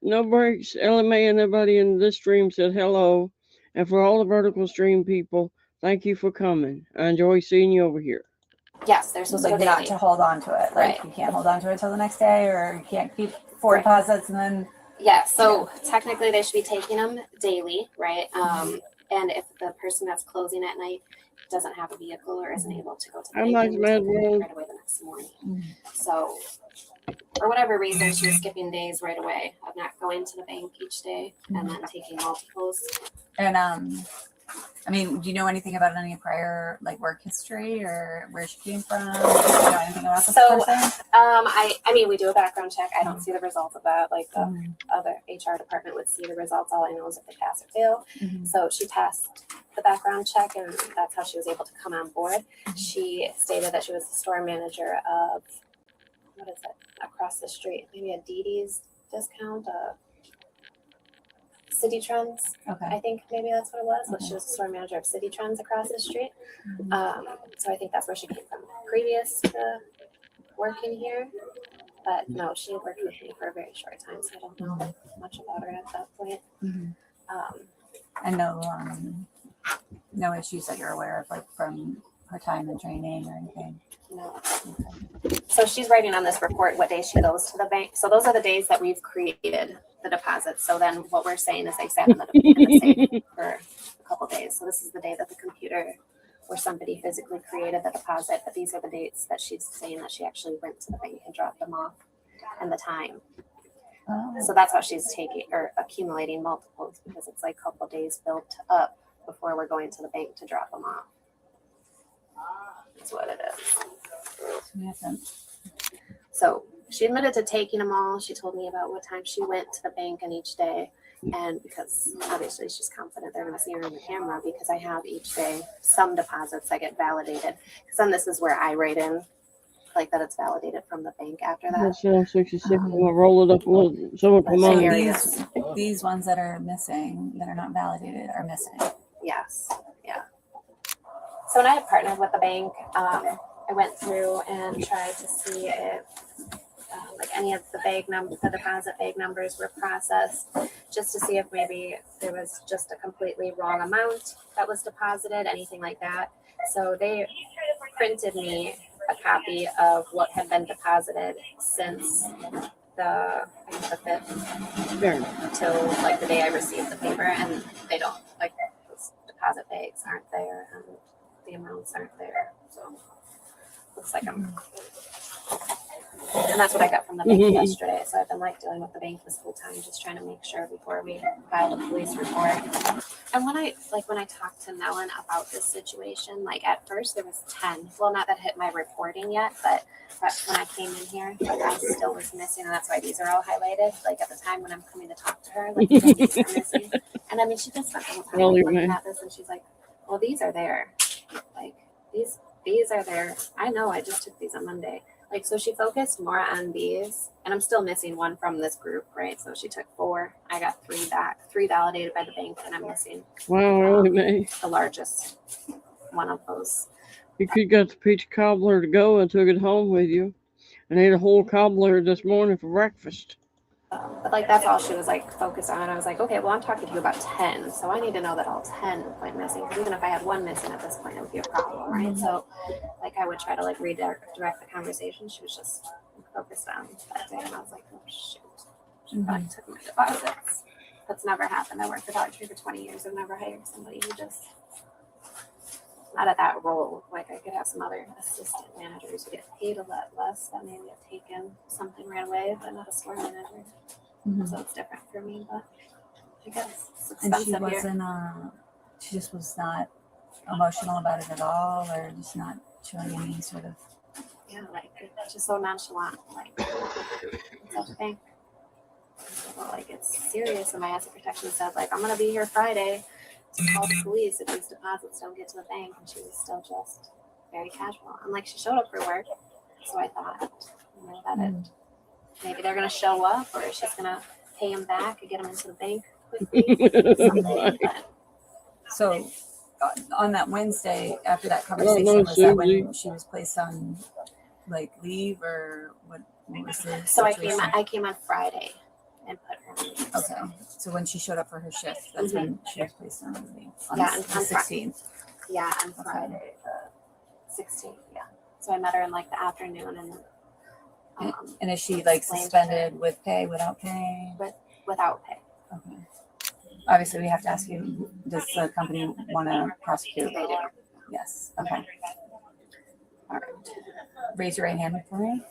No breaks. LMA and everybody in this stream said hello. And for all the vertical stream people, thank you for coming. I enjoy seeing you over here. Yes, there's supposed not to hold on to it. You can't hold on to it till the next day, or you can't keep 4 deposits and then Yeah, so technically they should be taking them daily, right? And if the person that's closing at night doesn't have a vehicle or isn't able to go to the I'm bank, like then we take them right away the next morning. So for whatever reason, she was skipping days right away of not going to the bank each day and then taking multiples. And I mean, do you know anything about any prior like work history or where she came from? Do you know anything about this person? I mean, we do a background check. I don't see the results of that. Like the other HR department would see the results. All I know is if they pass or fail. So she passed the background check, and that's how she was able to come on board. She stated that she was the store manager of, what is it, across the street? Maybe a Didi's discount, City Trends. Okay. I think maybe that's what it was. But she was the store manager of City Trends across the street. So I think that's where she came from previous to working here. But no, she had worked with me for a very short time, so I don't know much about her at that point. And no issues that you're aware of, like from her time in training or anything? No. So she's writing on this report what day she goes to the bank. So those are the days that we've created the deposits. So then what we're saying is they sat in the safe for a couple days. So this is the day that the computer or somebody physically created the deposit, but these are the dates that she's saying that she actually went to the bank and dropped them off and the time. So that's how she's taking or accumulating multiples, because it's like a couple days built up before we're going to the bank to drop them off. That's what it is. So she admitted to taking them all. She told me about what time she went to the bank in each day. And because obviously she's confident they're going to see her on the camera, because I have each day some deposits that get validated. Because then this is where I write in, like that it's validated from the bank after that. That's 66. I'm gonna roll it up a little. So come on. These ones that are missing, that are not validated, are missing. Yes. Yeah. So when I had partnered with the bank, I went through and tried to see if like any of the deposit bag numbers were processed, just to see if maybe there was just a completely wrong amount that was deposited, anything like that. So they printed me a copy of what had been deposited since the 5th till like the day I received the paper, and they don't, like, those deposit bags aren't there and the amounts aren't there. So looks like and that's what I got from the bank yesterday. So I've been like dealing with the bank this whole time, just trying to make sure before we file the police report. And when I talked to Nellen about this situation, like at first there was 10. Well, not that hit my reporting yet, but when I came in here, like I still was missing, and that's why these are all highlighted. Like at the time when I'm coming to talk to her, like these are missing. And I mean, she just spent the whole time looking at this, and she's like, "Well, these are there. Like these are there. I know. I just took these on Monday." Like, so she focused more on these, and I'm still missing one from this group, right? So she took 4. I got 3 back, 3 validated by the bank, and I'm missing Really, the largest one of those. You could got the peach cobbler to go and took it home with you, and ate a whole cobbler this morning for breakfast. But like that's all she was like focused on. And I was like, okay, well I'm talking to you about 10, so I need to know that all 10 went missing. Because even if I had 1 missing at this point, it would be a problem, right? So like I would try to like redirect the conversation. She was just focused on that day, and I was like, oh shoot, she probably took my deposits. That's never happened. I worked for Dollar Tree for 20 years. I've never hired somebody who just not at that role. Like I could have some other assistant managers who get paid a lot less that maybe have taken something right away, but not a store manager. So it's different for me, but I guess it's expensive. And she wasn't, she just was not emotional about it at all, or just not showing any sort of. Yeah, like it's just so nonchalant. Like, it's such a thing. Well, like it's serious. And my asset protection said, like, I'm gonna be here Friday to call the police if these deposits don't get to the bank, and she was still just very casual. And like she showed up for work, so I thought, you know, that maybe they're gonna show up, or she's gonna pay him back and get him into the bank quickly. Someday, but. So on that Wednesday, after that conversation, was that when she was placed on like leave, or what was the So situation? I came on Friday and put her on leave. Okay. So when she showed up for her shift, that's when she was placed on leave. On Yeah, the 16th. Yeah, on Friday the 16th. Yeah. So I met her in like the afternoon, and And is she like suspended with pay, without pay? without pay. Okay. Obviously, we have to ask you, does the company want to prosecute? They do. Yes. Okay. All right. Raise your right hand for me.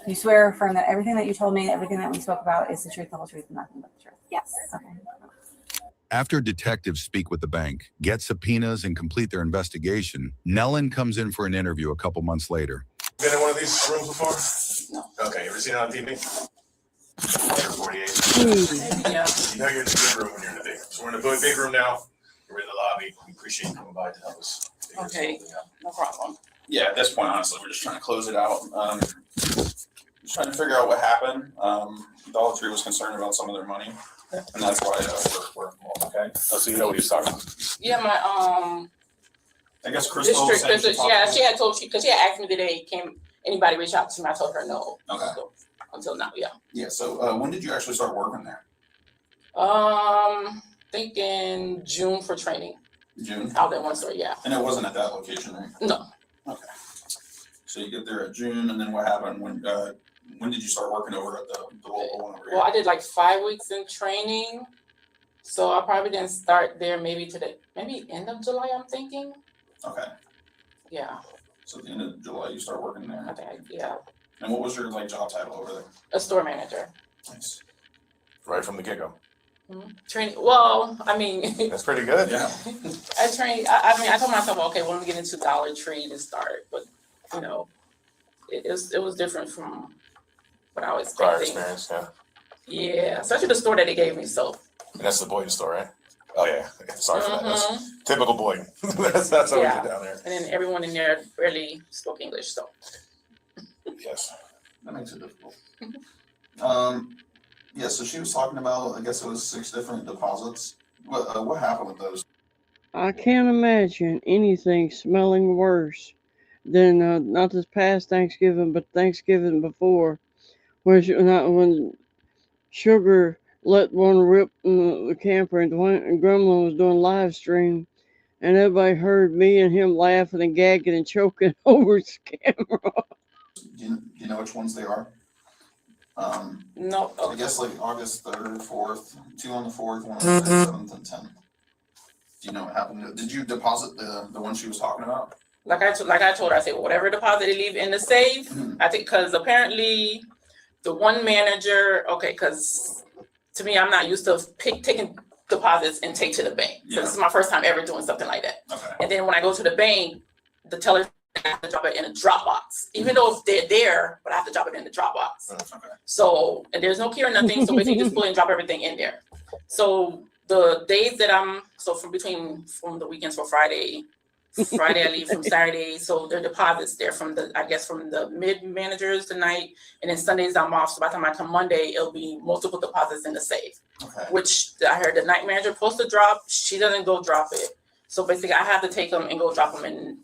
You swear affirm that everything that you told me, everything that we spoke about is the truth, the whole truth, and nothing but the truth? Yes. Okay. After detectives speak with the bank, get subpoenas, and complete their investigation, Nellen comes in for an interview a couple months later. Been in one of these rooms before? No. Okay, ever seen it on TV? 48. Yeah. You know you're in the big room when you're in the big room. So we're in the big room now. We're in the lobby. We appreciate you coming by to help us. Okay, no problem. Yeah, at this point, honestly, we're just trying to close it out. Just trying to figure out what happened. Dollar Tree was concerned about some of their money, and that's why we're involved. Okay. Oh, so you know what he's talking about? Yeah, my I guess Crystal. district, yeah, she had told because she had asked me today, can anybody reach out to me? I told her no. Okay. So, until now, yeah. Yeah. So when did you actually start working there? I think in June for training. June. Out at one store, yeah. And it wasn't at that location, right? No. Okay. So you get there at June, and then what happened when did you start working over at the local one over here? Well, I did like 5 weeks in training, so I probably didn't start there maybe end of July. I'm thinking. Okay. Yeah. So at the end of July, you start working there. I think yeah. And what was your job title over there? A store manager. Nice. Right from the get-go. Training. Well, I mean, That's pretty good. Yeah. I trained. I mean, I told myself, okay, when we get into Dollar Tree to start, but you know, it was different from what I was Prior expecting. experience, yeah. Yeah, especially the store that they gave me. So. And that's the Boyden store, right? Oh yeah. Sorry for that. That's Mhm. typical Boyden. that's how we Yeah. get down there. And then everyone in there barely spoke English, so. Yes. That makes it difficult. Yeah. So she was talking about, I guess it was 6 different deposits. What happened with those? I can't imagine anything smelling worse than not this past Thanksgiving, but Thanksgiving before, when Sugar let one rip in the camper and Gremlin was doing live stream, and everybody heard me and him laughing and gagging and choking over his camera. Do you know which ones they are? No. I guess August 3rd, 4th, 2 on the 4th, 1 on the 7th, and 10th. Do you know what happened? Did you deposit the one she was talking about? Like I told her, I said, whatever deposit they leave in the safe, I think, because apparently the one manager, okay, because to me, I'm not used to taking deposits and take to the bank. So this is my first time ever doing something like that. Okay. And then when I go to the bank, the teller has to drop it in a Dropbox, even though they're there, but I have to drop it in the Dropbox. Okay. So, and there's no key or nothing. So basically just pull it and drop everything in there. So the days that from the weekends for Friday I leave from Saturday. So their deposits there from the mid managers tonight. And then Sundays I'm off. So by the time I come Monday, it'll be multiple deposits in the safe, which I heard the night manager supposed to drop. She doesn't go drop it. So basically I have to take them and go drop them in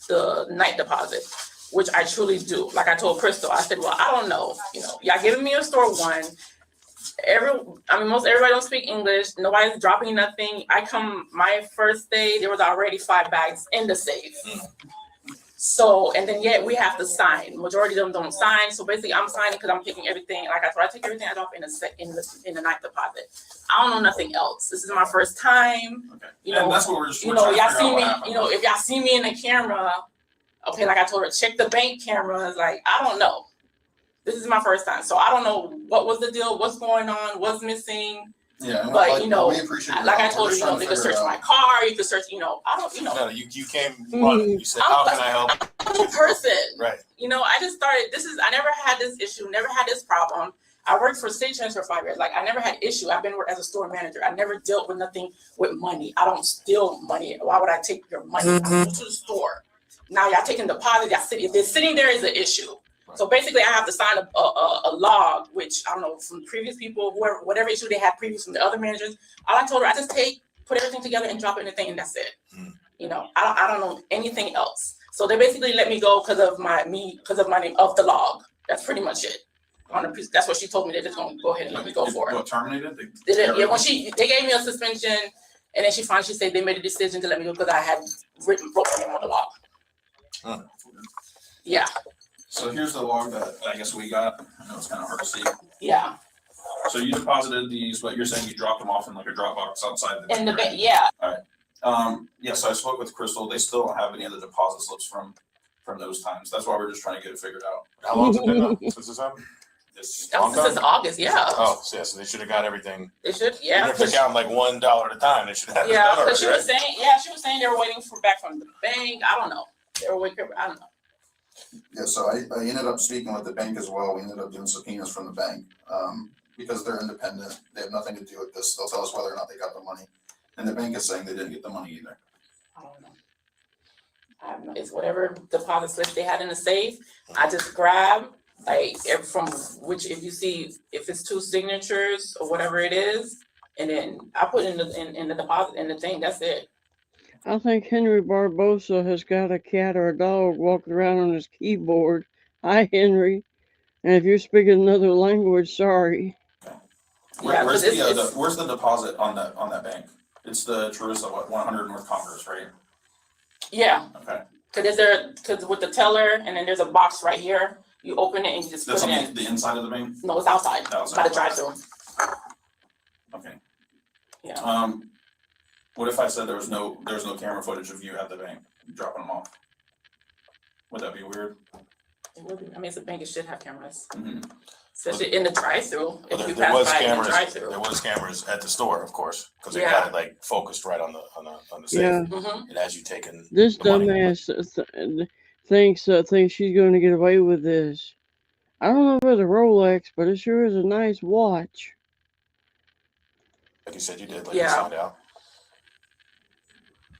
the night deposit, which I truly do. Like I told Crystal, I said, well, I don't know, y'all giving me a store one. Most everybody don't speak English. Nobody's dropping nothing. My first day, there was already 5 bags in the safe. So, and then yet we have to sign. Majority of them don't sign. So basically I'm signing because I'm taking everything. Like I take everything I drop in the night deposit. I don't know nothing else. This is my first time. Okay. And that's what we're y'all see me, if y'all see me in the camera, okay, like I told her, check the bank cameras. Like, I don't know. This is my first time. So I don't know what was the deal, what's going on, what's missing. Yeah, but we appreciate like I told her, they could search my car, you could search, I don't, No, you came running. You said, how can I help? I'm a person. Right. I just started, I never had this issue, never had this problem. I worked for State Transfer for 5 years. Like I never had issue. I've been as a store manager. I never dealt with nothing with money. I don't steal money. Why would I take your money? I go to the store. Now y'all taking deposit, if they're sitting there is an issue. So basically, I have to sign a log, which I don't know from previous people, whatever issue they had previous from the other managers. All I told her, I just put everything together and drop it in the thing, and that's it. I don't know anything else. So they basically let me go because of my name of the log. That's pretty much it. That's what she told me. They're just gonna go ahead and let me go for it. What, terminated? Yeah, when they gave me a suspension, and then she said they made a decision to let me go because I had wrote my name on the log. Yeah. So here's the log that I guess we got. I know it's kind of hard to see. Yeah. So you deposited these, but you're saying you dropped them off in like a drop box outside the In the bank, bank, yeah. All right. Yes, I spoke with Crystal. They still don't have any of the deposit slips from those times. That's why we're just trying to get it figured out. How long has it been since this happened? This That was since August, yeah. Oh, so yeah, so they should have got everything. They should, yeah. Even if they're counting like $1 at a time, they should have. Yeah, it done because she already, was saying, she was saying they were waiting for back from the bank. I don't know. They were waiting. I don't know. Yeah, so I ended up speaking with the bank as well. We ended up doing subpoenas from the bank because they're independent. They have nothing to do with this. They'll tell us whether or not they got the money. And the bank is saying they didn't get the money either. I don't know. I have no, it's whatever deposit slip they had in the safe. I just grab like from which, if you see, if it's 2 signatures or whatever it is, and then I put in the deposit in the thing. That's it. I think Henry Barbosa has got a cat or a dog walking around on his keyboard. Hi, Henry. And if you're speaking another language, sorry. Where's the deposit on that bank? It's the Teresa, 100 North Congress, right? Yeah. Okay. Because with the teller, and then there's a box right here. You open it and you just That's put it on in. the inside of the bank? No, it's outside. By the drive-through. Okay. Yeah. What if I said there was no camera footage of you at the bank dropping them off? Would that be weird? It would be. I mean, it's a bank. It should have cameras. Mm-hmm. Especially in the drive-through. If you there pass was by in the cameras. drive-through. There was cameras at the store, of course, because they Yeah. got it like focused right on the safe. Yeah. Mm-hmm. It has you taking This the money. dumbass thinks she's going to get away with this. I don't know if it's a Rolex, but it sure is a nice watch. Like you said, you did. Like Yeah. you found out.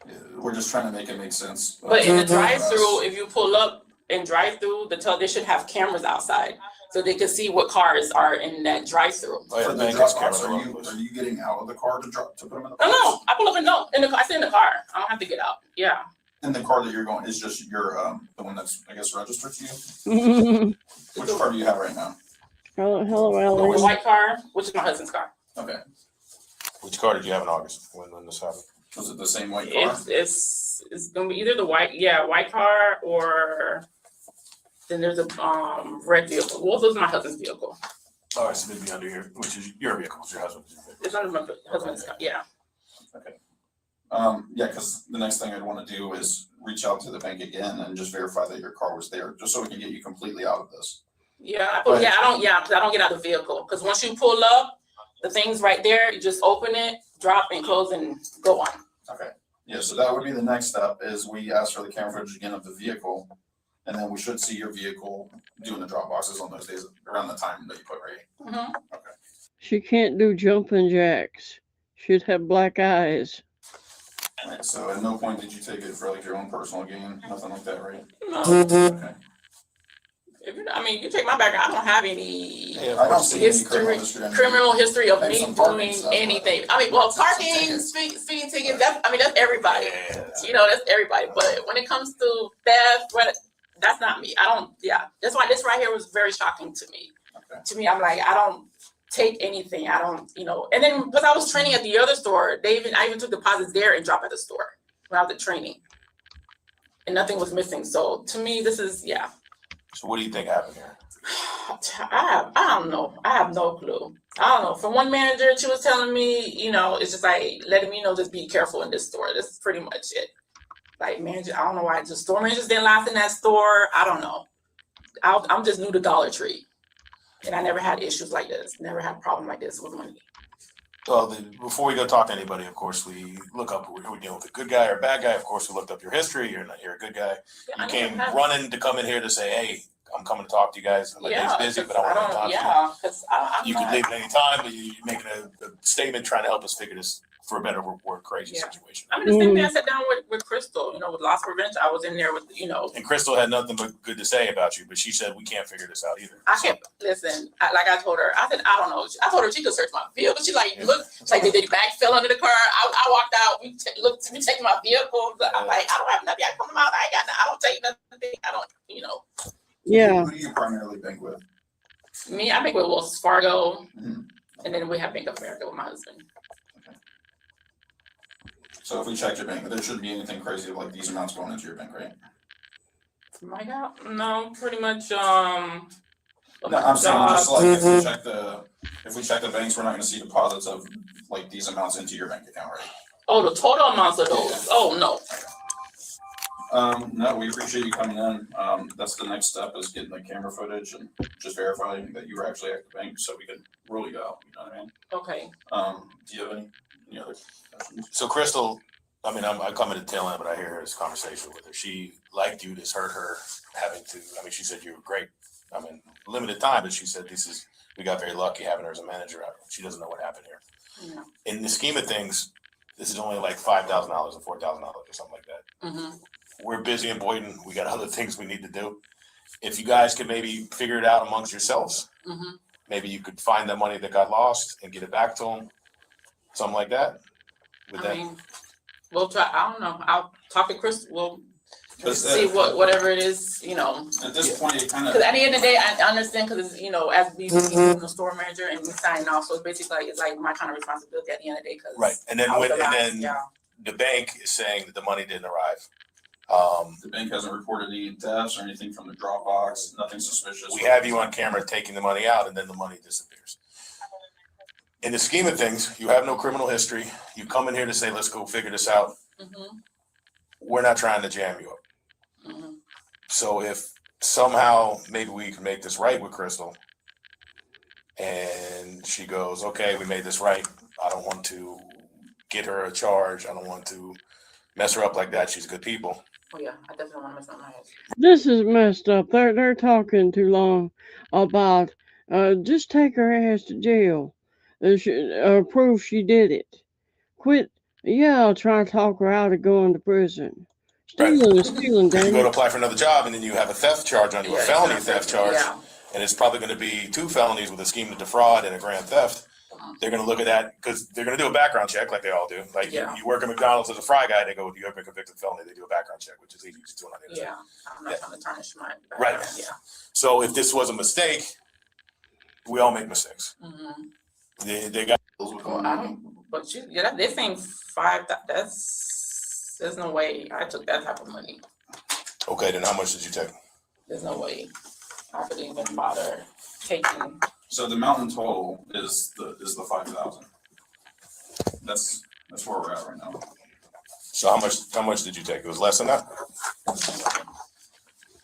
Yeah, we're just trying to make it make sense. But in the Mhm. drive-through, if you pull up and drive-through, they should have cameras outside so they can see what cars are in that drive-through. Oh, yeah, For the the bank drop has box, cameras. are you getting out of the car to put them in the No, box? no, I pull up and no, I stay in the car. I don't have to get out. Yeah. And the car that you're going is just your the one that's I guess registered to you? Which car do you have right now? Hello, The Ellie. white car, which is my husband's car. Okay. Which car did you have in August when this happened? Was it the same white car? It's gonna be either the white car, or then there's a red vehicle. Well, those are my husband's vehicle. Oh, so they'd be under here, which is your vehicle, it's your husband's vehicle. It's under my husband's car. Yeah. Okay. Yeah, because the next thing I'd want to do is reach out to the bank again and just verify that your car was there, just so we can get you completely out of this. Yeah, because I don't get out of the vehicle. Because once you pull up, the thing's right there. You just open it, drop and close, and go on. Okay. Yeah, so that would be the next step is we ask for the camera footage again of the vehicle, and then we should see your vehicle doing the drop boxes on those days around the time that you put ready. Mm-hmm. Okay. She can't do jumping jacks. She'd have black eyes. All right, so at no point did you take it for like your own personal gain, nothing like that, right? No. Okay. You take my background. I don't have any I don't see any criminal history of Maybe me some parking doing stuff, but- anything. Parking, speeding tickets. That's everybody. That's everybody. But when it comes to theft, that's not me. I don't. Yeah, that's why this right here was very shocking to me. Okay. To me, I'm like, I don't take anything. I don't, And then because I was training at the other store, I even took deposits there and dropped at the store when I was at training, and nothing was missing. So to me, this is So what do you think happened here? I don't know. I have no clue. I don't know. From one manager, she was telling me, it's just like letting me know, just be careful in this store. That's pretty much it. Like manager, I don't know why the store managers didn't last in that store. I don't know. I'm just new to Dollar Tree, and I never had issues like this. Never had a problem like this with money. Well, before we go talk to anybody, of course, we look up who we're dealing with, a good guy or a bad guy. Of course, we looked up your history. You're a good guy. Yeah, you came running to come in here to say, hey, I'm coming to talk to you guys. My day's busy, but I want to talk to you. Yeah, because You can leave at any time, but you're making a statement trying to help us figure this for a better or crazy situation. I mean, the same thing I sat down with Crystal, with Loss Prevention. I was in there with, And Crystal had nothing but good to say about you, but she said we can't figure this out either. I can't listen. Like I told her, I said, I don't know. I told her she could search my vehicle. She's like, look, she's like, did the bag fell under the car? I walked out. We checked my vehicle. I'm like, I don't have nothing. I come out. I don't take nothing. I don't, Yeah. Who do you primarily bank with? Me, I bank with Wells Fargo, and then we have Bank of America with my husband. So if we checked your bank, there shouldn't be anything crazy like these amounts going into your bank, right? My God, no, pretty much. No, I'm saying just like if we check the banks, we're not gonna see deposits of like these amounts into your bank account, right? Oh, the total amounts of those. Oh, no. No, we appreciate you coming in. That's the next step is getting the camera footage and just verifying that you were actually at the bank so we can rule you out. You know what I mean? Okay. Do you have any other questions? So Crystal, I mean, I'm coming to tail end, but I hear this conversation with her. She liked you. This hurt her having to. I mean, she said you were great. I mean, limited time, but she said we got very lucky having her as a manager. She doesn't know what happened here. Yeah. In the scheme of things, this is only like $5,000 or $4,000 or something like that. Mm-hmm. We're busy in Boynton. We got other things we need to do. If you guys could maybe figure it out amongst yourselves, Mm-hmm. maybe you could find the money that got lost and get it back to them, something like that. I mean, we'll try. I don't know. I'll talk to Chris. We'll see whatever it is, you know. At this point, it kind of. Because at the end of the day, I understand because it's, you know, as me being the store manager and me signing off, so it's basically it's like my kind of responsibility at the end of the day. Right, and then the bank is saying that the money didn't arrive. The bank hasn't reported any thefts or anything from the Dropbox. Nothing suspicious. We have you on camera taking the money out, and then the money disappears. In the scheme of things, you have no criminal history. You come in here to say, "Let's go figure this out." Mm-hmm. We're not trying to jam you up. Mm-hmm. So if somehow maybe we can make this right with Crystal, and she goes, "Okay, we made this right. I don't want to get her a charge. I don't want to mess her up like that. She's good people." Oh yeah, I definitely want to mess up my head. This is messed up. They're talking too long about just take her ass to jail. Prove she did it. Quit. Yeah, I'll try to talk her out of going to prison. Stealing is stealing, Because you damn go to it. apply for another job, and then you have a theft charge on you, a felony theft charge, and it's probably going to be 2 felonies with a scheme to defraud and a grand theft. They're going to look at that because they're going to do a background check like they all do. Like you work at McDonald's as a fry guy, they go, "You have been convicted of felony." They do a background check, which is easy to do on the internet. Yeah, I'm not trying to tarnish my Right. Yeah. So if this was a mistake, we all make mistakes. Mm-hmm. They got. But they're saying 5. There's no way I took that type of money. Okay, then how much did you take? There's no way I could even bother taking. So the amount in total is the 5,000. That's where we're at right now. So how much did you take? It was less than that?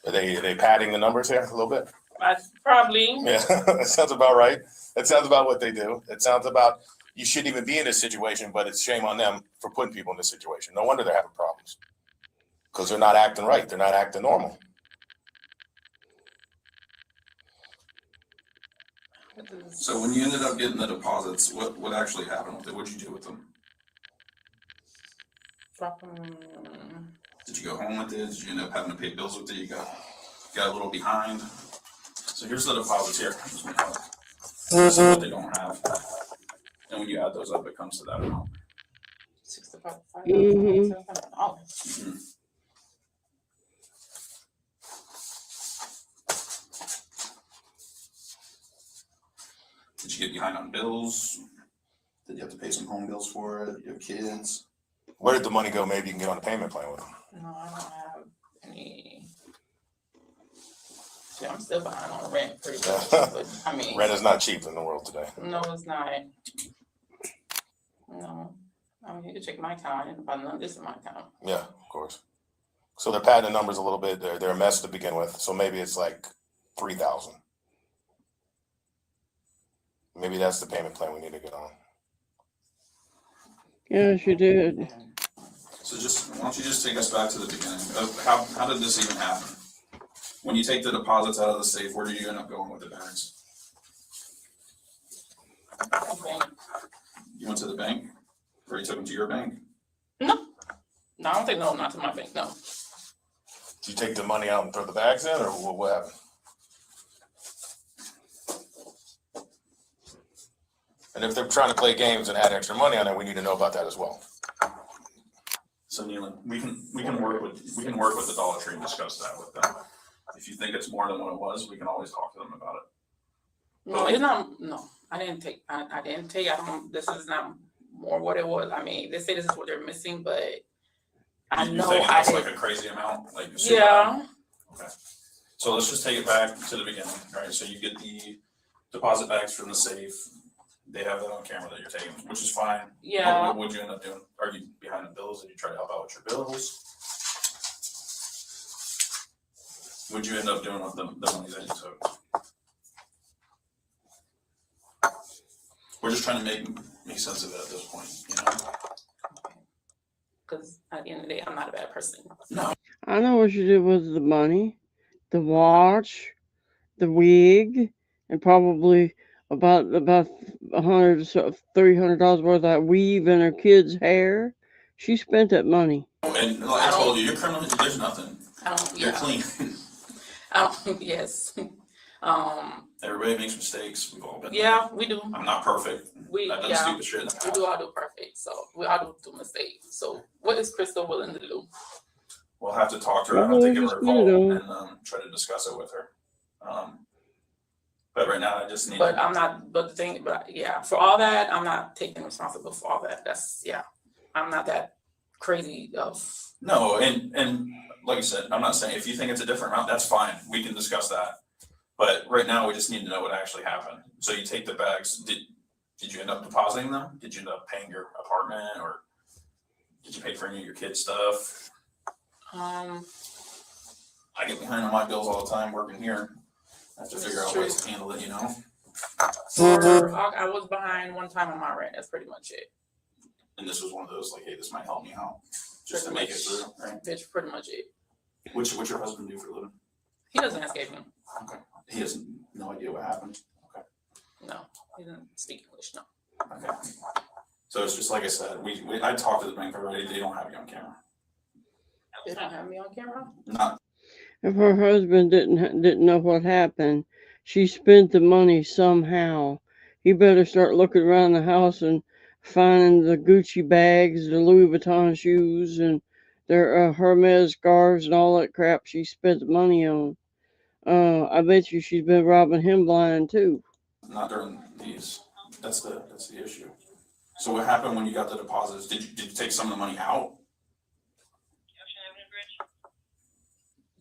Are they padding the numbers here a little bit? Probably. Yeah, that sounds about right. That sounds about what they do. It sounds about you shouldn't even be in this situation, but it's shame on them for putting people in this situation. No wonder they're having problems. Because they're not acting right. They're not acting normal. So when you ended up getting the deposits, what actually happened with it? What'd you do with them? Did you go home with it? Did you end up having to pay bills with it? You got a little behind. So here's the deposits here. This is what they don't have. And when you add those up, it comes to that amount. 65. Mm-hmm. Oh. Mm-hmm. Did you get behind on bills? Did you have to pay some home bills for it? You have kids? Where did the money go? Maybe you can get on a payment plan with them. No, I don't have any. See, I'm still behind on rent pretty much. But I mean, Rent is not cheap in the world today. no, it's not. No. I mean, you can check my account. I didn't find none of this in my account. Yeah, of course. So they're padding the numbers a little bit. They're a mess to begin with. So maybe it's like 3,000. Maybe that's the payment plan we need to get on. Yes, you did. So why don't you just take us back to the beginning of how did this even happen? When you take the deposits out of the safe, where did you end up going with the bags? You went to the bank? Or you took them to your bank? No, I don't think not to my bank. No. Did you take the money out and throw the bags in, or what happened? And if they're trying to play games and add extra money on it, we need to know about that as well. So Neelan, we can work with the Dollar Tree and discuss that with them. If you think it's more than what it was, we can always talk to them about it. No, it's not. No, I didn't take. I didn't take. This is not more what it was. I mean, they say this is what they're missing, but I know it's like a crazy amount. Like yeah. Okay. So let's just take it back to the beginning, right? So you get the deposit bags from the safe. They have that on camera that you're taking, which is fine. Yeah. What would you end up doing? Are you behind the bills? Did you try to help out with your bills? What'd you end up doing with the money that you took? We're just trying to make sense of it at this point, you know? Because at the end of the day, I'm not a bad person. No. I know what you did with the money, the watch, the wig, and probably about $100 $300 worth of that weave in her kid's hair. She spent that money. And like I told you, you're criminal. There's nothing. You're clean. Yes. Everybody makes mistakes. We've all been. Yeah, we do. I'm not perfect. I've done stupid shit in the past. We do all do perfect. So we all do mistakes. So what is Crystal willing to do? We'll have to talk to her. I'll have to give her a call and try to discuss it with her. But right now, I just need. But I'm not. But the thing. But yeah, for all that, I'm not taking responsibility for all that. That's I'm not that crazy of. No, and like I said, I'm not saying if you think it's a different route, that's fine. We can discuss that. But right now, we just need to know what actually happened. So you take the bags. Did you end up depositing them? Did you end up paying your apartment, or did you pay for any of your kids' stuff? I get behind on my bills all the time working here. I have to figure out ways to handle it, you know. I was behind one time on my rent. That's pretty much it. And this was one of those like, hey, this might help me out, just to make it through, right? That's pretty much it. What's your husband do for a living? He doesn't escape me. Okay. He has no idea what happened. Okay. No, he doesn't speak English. No. Okay. So it's just like I said. I talked to the bank already. They don't have you on camera. They don't have me on camera. Not. If her husband didn't know what happened, she spent the money somehow. He better start looking around the house and finding the Gucci bags, the Louis Vuitton shoes, and their Hermes scarves and all that crap she spent the money on. I bet you she's been robbing him blind too. Not during these. That's the issue. So what happened when you got the deposits? Did you take some of the money out?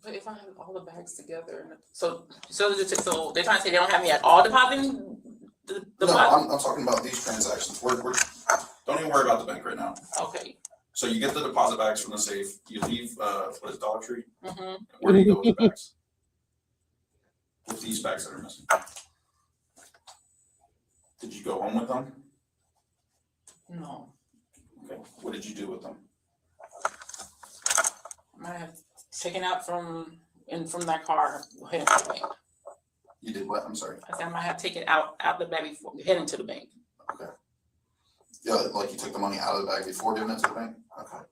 But if I have all the bags together, so they're trying to say they don't have me at all depositing. No, I'm talking about these transactions. Don't even worry about the bank right now. Okay. So you get the deposit bags from the safe. You leave what is Dollar Tree? Mm-hmm. Where do you go with the bags? With these bags that are missing. Did you go home with them? No. Okay. What did you do with them? I have taken out from that car heading to the bank. You did what? I'm sorry. I said I might have taken out the bag before heading to the bank. Okay. Yeah, like you took the money out of the bag before giving it to the bank? Okay.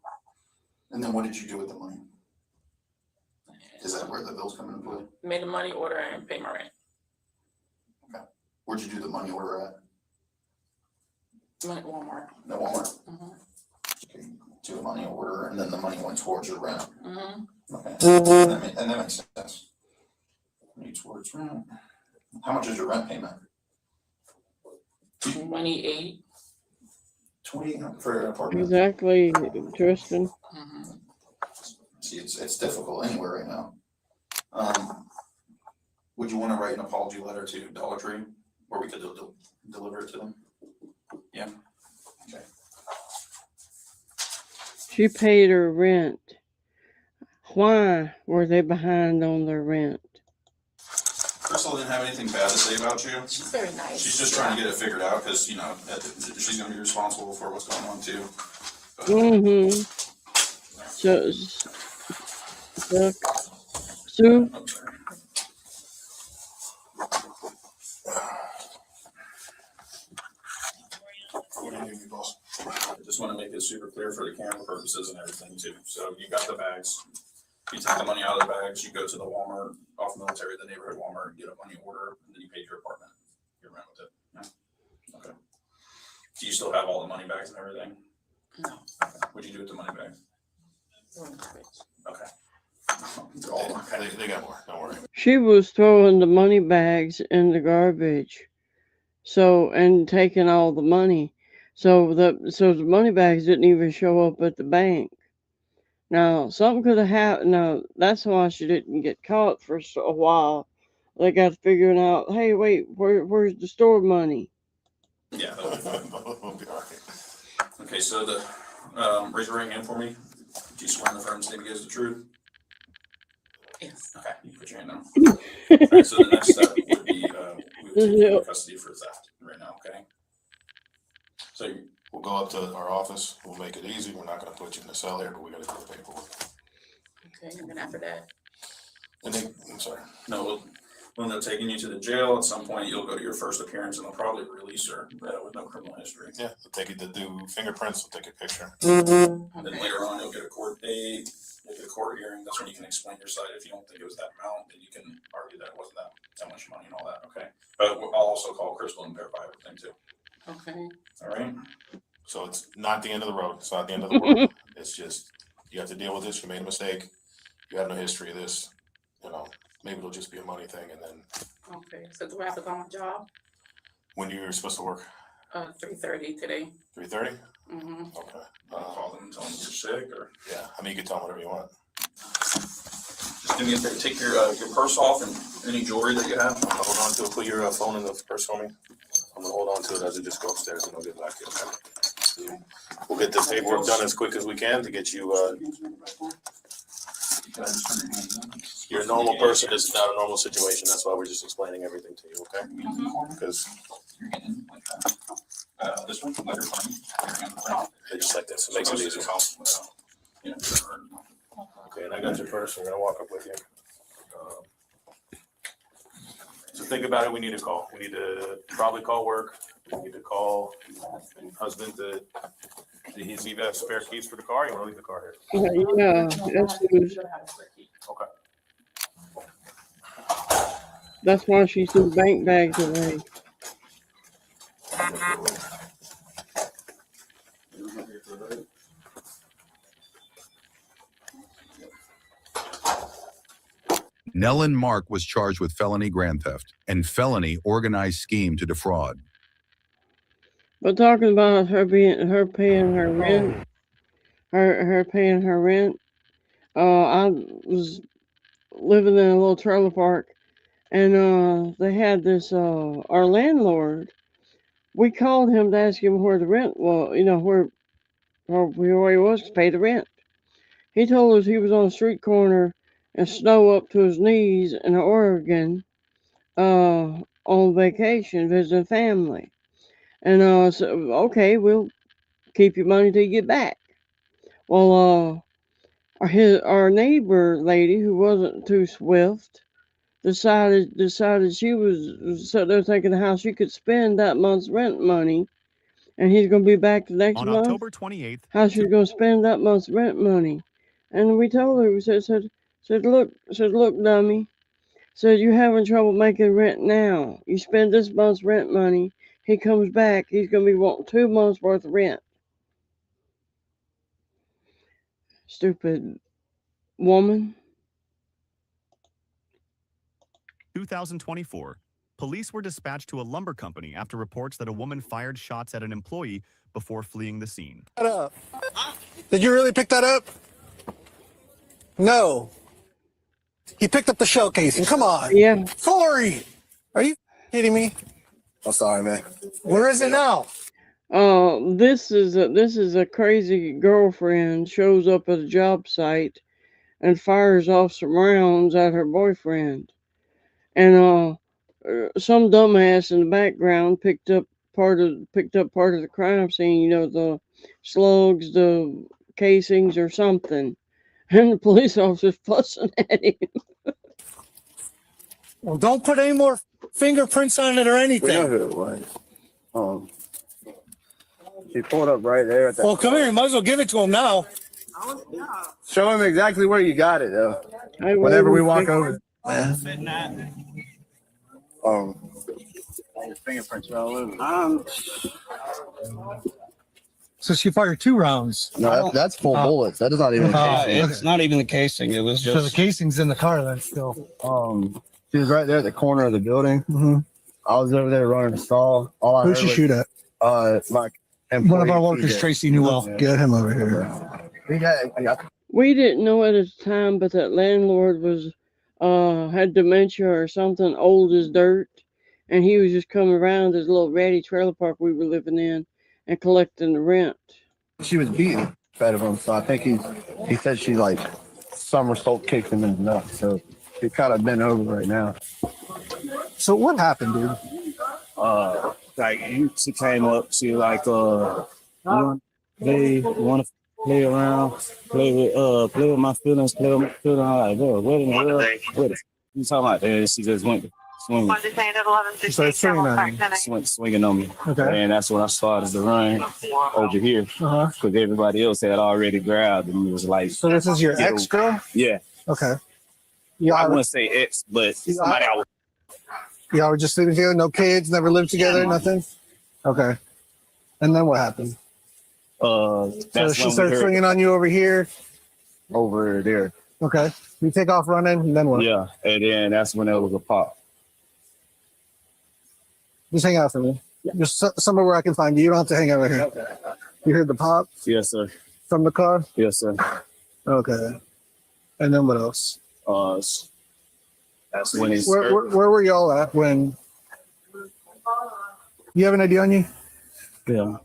And then what did you do with the money? Is that where the bills come into play? Made a money order and paid my rent. Okay. Where'd you do the money order at? At Walmart. At Walmart? Mm-hmm. Okay. Do a money order and then the money went towards your rent. Mm-hmm. Okay. And that makes sense. Money towards rent. How much is your rent payment? 28. 20 for an apartment. Exactly, Tristan. Mm-hmm. See, it's difficult anywhere right now. Would you want to write an apology letter to Dollar Tree, or we could deliver it to them? Yeah. Okay. She paid her rent. Why were they behind on their rent? Crystal didn't have anything bad to say about you. She's very nice. She's just trying to get it figured out because she's going to be responsible for what's going on too. Mm-hmm. So, Sue? I just want to make it super clear for the camera purposes and everything too. So you got the bags. You take the money out of the bags. You go to the Walmart, off Military, the neighborhood Walmart, get a money order, and then you paid your apartment. Your rent with it. Yeah. Okay. Do you still have all the money bags and everything? No. Okay. What'd you do with the money bags? Okay. They got more. Don't worry. She was throwing the money bags in the garbage. And taking all the money. So the money bags didn't even show up at the bank. Now, something could have happened. Now, that's why she didn't get caught for a while. They got figuring out, hey, wait, where's the store money? Yeah, that'll be fine. Okay, so raise your right hand for me. Do you swear in the firm's name against the truth? Yes. Okay, you put your hand down. All right, so the next step would be we would take you into custody for theft right now, okay? So We'll go up to our office. We'll make it easy. We're not going to put you in the cell here, but we got to do the paperwork. Okay, and then after that. And then, I'm sorry. no, when they're taking you to the jail, at some point you'll go to your first appearance and they'll probably release her with no criminal history. Yeah, they'll take you to do fingerprints. They'll take a picture. Mm-hmm. And then later on, you'll get a court date. You'll get a court hearing. That's when you can explain your side. If you don't think it was that amount, then you can argue that it wasn't that much money and all that. Okay. But I'll also call Crystal and verify everything too. Okay. All right. So it's not the end of the road. It's not the end of the world. It's just you have to deal with this. You made a mistake. You have no history of this. You know, maybe it'll just be a money thing. And then. Okay. So do I have to go on my job? When you're supposed to work? 3:30 today. 3:30. Mm-hmm. Okay. Call them and tell them you're sick, or yeah. I mean, you can tell them whatever you want. Just do me a favor. Take your purse off and any jewelry that you have. Hold on to it. Put your phone in the purse for me. I'm gonna hold on to it as it just go upstairs and I'll get back to you. Okay. We'll get this paperwork done as quick as we can to get you. You're a normal person. This is not a normal situation. That's why we're just explaining everything to you. Okay. Because. This one, just like this. It makes it easy. Okay, and I got your purse. We're gonna walk up with you. So think about it. We need a call. We need to probably call work. We need to call husband to. Does he have spare keys for the car? You want to leave the car here? Yeah, that's good. Okay. That's why she threw bank bags away. Nellen Mark was charged with felony grand theft and felony organized scheme to defraud. But talking about her paying her rent, her paying her rent. I was living in a little trailer park, and they had this our landlord. We called him to ask him where the rent was. You know where he was to pay the rent. He told us he was on a street corner and snow up to his knees in Oregon, on vacation visiting family. And so okay, we'll keep your money till you get back. Well, our neighbor lady who wasn't too swift decided she was so they're thinking how she could spend that month's rent money, and he's gonna be back the next month. On October 28th, how she's gonna spend that month's rent money, and we told her, we said look, dummy, said you're having trouble making rent now. You spend this month's rent money. He comes back, he's gonna be wanting 2 months worth of rent. Stupid woman. 2024, police were dispatched to a lumber company after reports that a woman fired shots at an employee before fleeing the scene. Did you really pick that up? No. He picked up the shell casing. Come on. Yeah. Corey, are you kidding me? I'm sorry, man. Where is it now? This is a crazy girlfriend shows up at a job site and fires off some rounds at her boyfriend. And some dumbass in the background picked up part of the crime scene. You know, the slugs, the casings, or something. And the police officer's fussing at him. Well, don't put any more fingerprints on it or anything. We know who it was. She pulled up right there. Well, come here. You might as well give it to him now. Show him exactly where you got it, though. Whenever we walk over. Fingerprints are all over. So she fired 2 rounds. No, that's full bullets. That is not even. It's not even the casing. It was just. So the casing's in the car then still. She was right there at the corner of the building. I was over there running a stall. All I Who'd heard she was, shoot at? My One of our workers, TJ. Tracy Newell. Yeah. Get him over here. He got We didn't know it at the time, but that landlord was had dementia or something, old as dirt, and he was just coming around this little ratty trailer park we were living in and collecting the rent. She was beating fed of him, so I think he said she like somersault kicked him in the nuts. So he's kind of bent over right now. So what happened, dude? Like she came up, she like they want to play around, play with my feelings, play with my feelings. I'm like, bro, what in the world? What is you talking about? And she just went swinging. She started swinging on you. Swinging on me. Okay. And that's when I started to run over here. Because everybody else had already grabbed and it was like. So this is your ex girl? Yeah. Okay. I wouldn't say ex, but somebody I was. Y'all were just living together, no kids, never lived together, nothing? Okay. And then what happened? So she started swinging on you over here? Over there. Okay. You take off running, and then what? Yeah, and then that's when it was a pop. Just hang out for me. Just somewhere where I can find you. You don't have to hang out right here. Okay. You heard the pop? Yes, sir. From the car? Yes, sir. Okay. And then what else? That's when it's. Where were y'all at when? You have an ID on you? Yeah.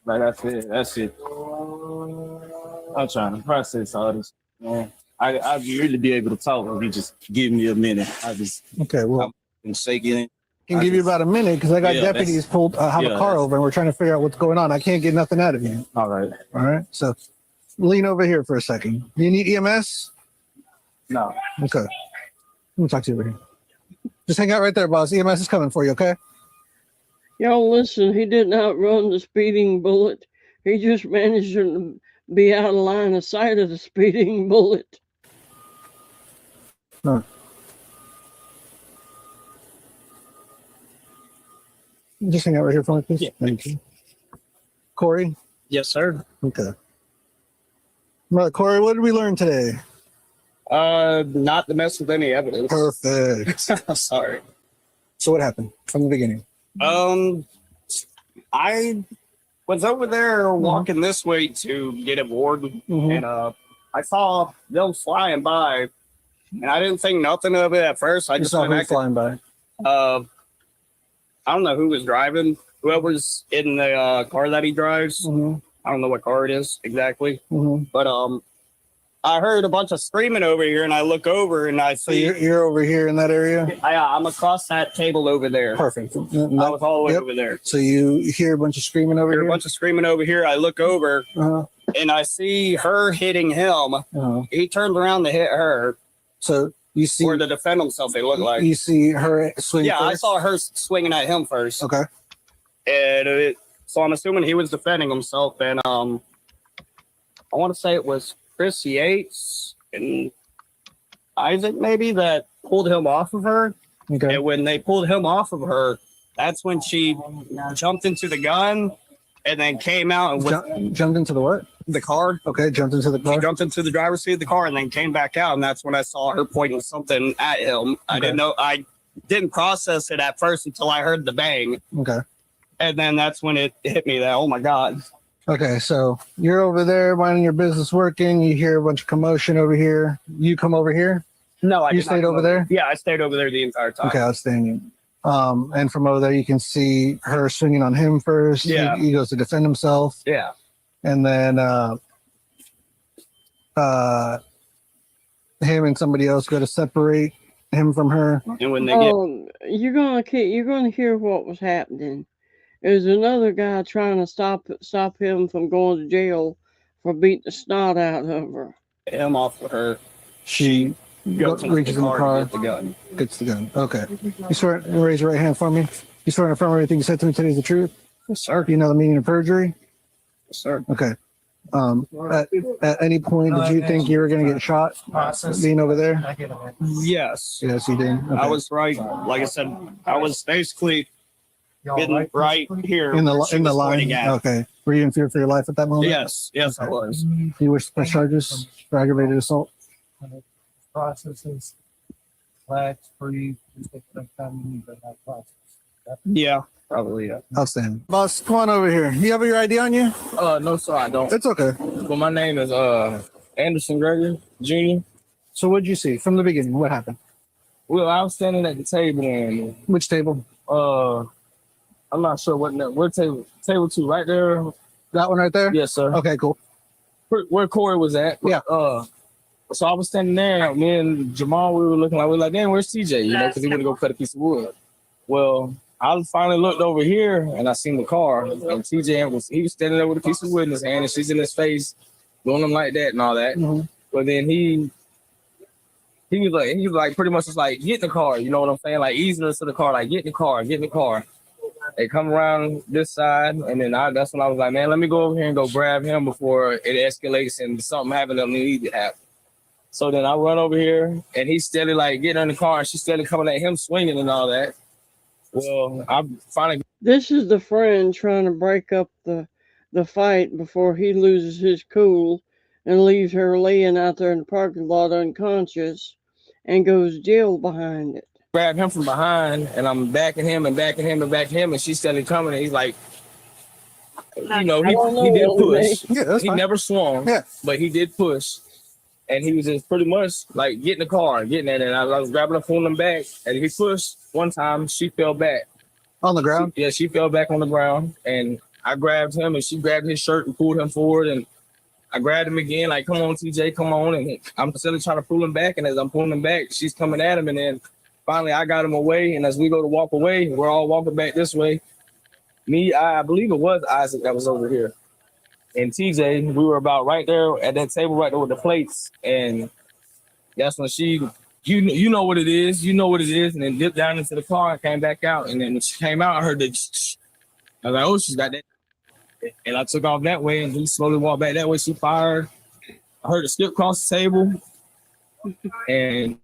Like I said, that's it. I'm trying to process all this. Man, I'd really be able to talk if you just give me a minute. Okay, well, I'm shaking it. I can give you about a minute because I got deputies pulled have a car over and we're trying to figure out what's going on. I can't get nothing out of you. All right. All right. So lean over here for a second. Do you need EMS? No. Okay. Let me talk to you over here. Just hang out right there, boss. EMS is coming for you, okay? Y'all listen, he didn't outrun the speeding bullet. He just managed to be out of line of sight of the speeding bullet. No. Just hang out right here for me, please. Yeah. Thank you. Corey? Yes, sir. Okay. Well, Corey, what did we learn today? Not to mess with any evidence. Perfect. Sorry. So what happened from the beginning? I was over there walking this way to get a board, and I saw them flying by, and I didn't think nothing of it at first. I just saw went who back flying by. I don't know who was driving. Whoever's in the car that he drives. I don't know what car it is exactly, but I heard a bunch of screaming over here, and I look over and I see. So you're over here in that area? I'm across that table over there. Perfect. I was all the way over there. So you hear a bunch of screaming over here? A bunch of screaming over here. I look over and I see her hitting him. He turned around to hit her. So you see. Or to defend himself, they look like. You see her swing Yeah, first? I saw her swinging at him first. Okay. And so I'm assuming he was defending himself. And I want to say it was Chris Yates and Isaac maybe that pulled him off of her. Okay. And when they pulled him off of her, that's when she jumped into the gun and then came out and jumped into the what? The car. Okay, jumped into the car. She jumped into the driver's seat of the car and then came back out, and that's when I saw her pointing something at him. I didn't know. I didn't process it at first until I heard the bang. Okay. And then that's when it hit me that, oh my God. Okay, so you're over there minding your business working. You hear a bunch of commotion over here. You come over here? No, I You did not stayed come over there? Yeah, I stayed over there the entire time. Okay, outstanding. And from over there, you can see her swinging on him first. Yeah. He goes to defend himself. Yeah. And then him and somebody else go to separate him from her. And when they you're gonna hear what was happening. There's another guy trying to stop him from going to jail for beating the snot out of her. Him off of her, she reaches in the car, gets the gun. Gets the gun. Okay. You swear, raise your right hand for me. You swear to affirm everything you said to me today is the truth? Yes, sir. Do you know the meaning of perjury? Yes, sir. Okay. At any point, did you think you were going to get shot being over there? Yes. Yes, you did. Okay. I was right. Like I said, I was basically getting right here in the where she was line. pointing at. Okay. Were you in fear for your life at that moment? Yes. Yes, I was. You wish to press charges for aggravated assault? Processes flags free. Just take the time you need to have process. Yeah. Probably, yeah. Outstanding. Boss, come on over here. You have your ID on you? No, sir, I don't. It's okay. But my name is Anderson Gregory Jr. So what'd you see from the beginning? What happened? Well, I was standing at the table and which table? I'm not sure what table. Table 2, right there. That one right there? Yes, sir. Okay, cool. Where Corey was at. Yeah. So I was standing there. Me and Jamal, we were like, damn, where's TJ? You know, because he went to go cut a piece of wood. Well, I finally looked over here and I seen the car, and TJ was standing there with a piece of wood in his hand, and she's in his face, doing him like that and all that. Mm-hmm. But then he was like pretty much just like, get in the car, you know what I'm saying? Like easing us to the car, like get in the car. They come around this side, and then that's when I was like, man, let me go over here and go grab him before it escalates and something happens that need to happen. So then I run over here, and he's steady like getting in the car, and she's steady coming at him swinging and all that. Well, I finally. This is the friend trying to break up the fight before he loses his cool and leaves her laying out there in the parking lot unconscious and goes jail behind it. Grab him from behind, and I'm backing him, and she's steady coming, and he's like, you know, he did push. Yeah, he never swung, but he did push. And he was just pretty much like, get in the car, getting at it. And I was grabbing her, pulling him back. And he pushed one time, she fell back. On the ground? She fell back on the ground. And I grabbed him, and she grabbed his shirt and pulled him forward. And I grabbed him again, like, come on, TJ, come on. And I'm still trying to pull him back. And as I'm pulling him back, she's coming at him. And then finally I got him away. And as we go to walk away, we're all walking back this way. I believe it was Isaac that was over here. And TJ, we were about right there at that table right there with the plates. And that's when you know what it is. And then dipped down into the car and came back out. And then when she came out, I heard the, I was like, oh, she's got that. And I took off that way, and he slowly walked back that way. She fired. I heard her skip across the table. And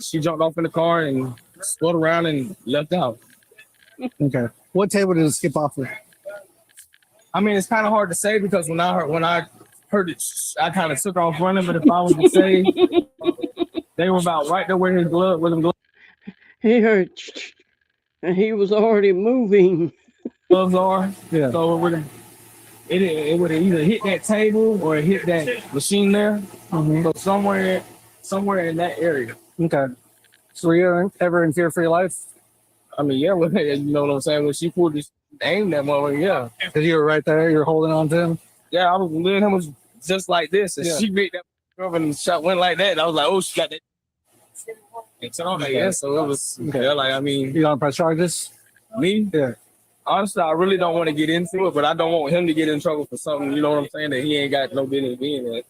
she jumped off in the car and spun around and left out. Okay. What table did it skip off of? I mean, it's kind of hard to say because when I heard it, I kind of took off running. But if I was to say, they were about right there where his glove, where them gloves. He heard, and he was already moving. Gloves are. Yeah. So it would have either hit that table or hit that machine there. Mm-hmm. So somewhere in that area. Okay. So were you ever in fear for your life? I mean, yeah, you know what I'm saying? When she pulled this, aimed that motherfucker, yeah. Because you were right there, you were holding on to him? Yeah, I was letting him was just like this. And she beat that up and the shot went like that. And I was like, oh, she got that. And so, so it was, like, I mean. You don't press charges? Me? Yeah. Honestly, I really don't want to get into it, but I don't want him to get in trouble for something, you know what I'm saying, that he ain't got no business being in.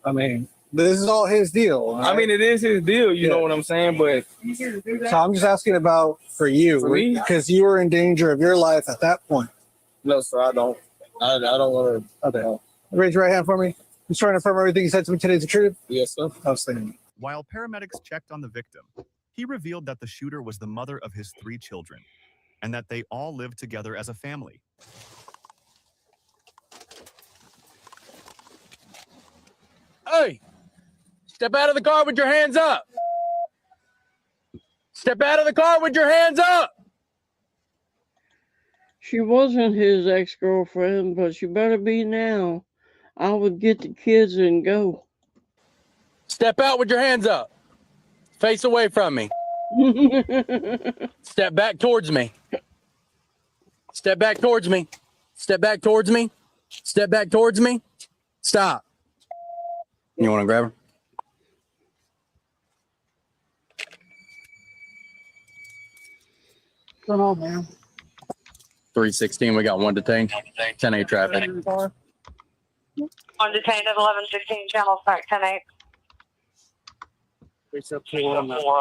I mean, this is all his deal. Right? I mean, it is his deal, you know what I'm saying, but. So I'm just asking about for you. For me? Because you were in danger of your life at that point. No, sir, I don't. I don't want to. Okay. Raise your right hand for me. You trying to affirm everything you said to me today is the truth? Yes, sir. Outstanding. While paramedics checked on the victim, he revealed that the shooter was the mother of his 3 children and that they all lived together as a family. Hey, step out of the car with your hands up. Step out of the car with your hands up. She wasn't his ex-girlfriend, but she better be now. I would get the kids and go. Step out with your hands up. Face away from me. Step back towards me. Step back towards me. Step back towards me. Step back towards me. Stop. You want to grab her? What's going on, man? 316, we got 1 detained. 10-8 traffic. 1 detained at 1116 channel back 10-8. I'm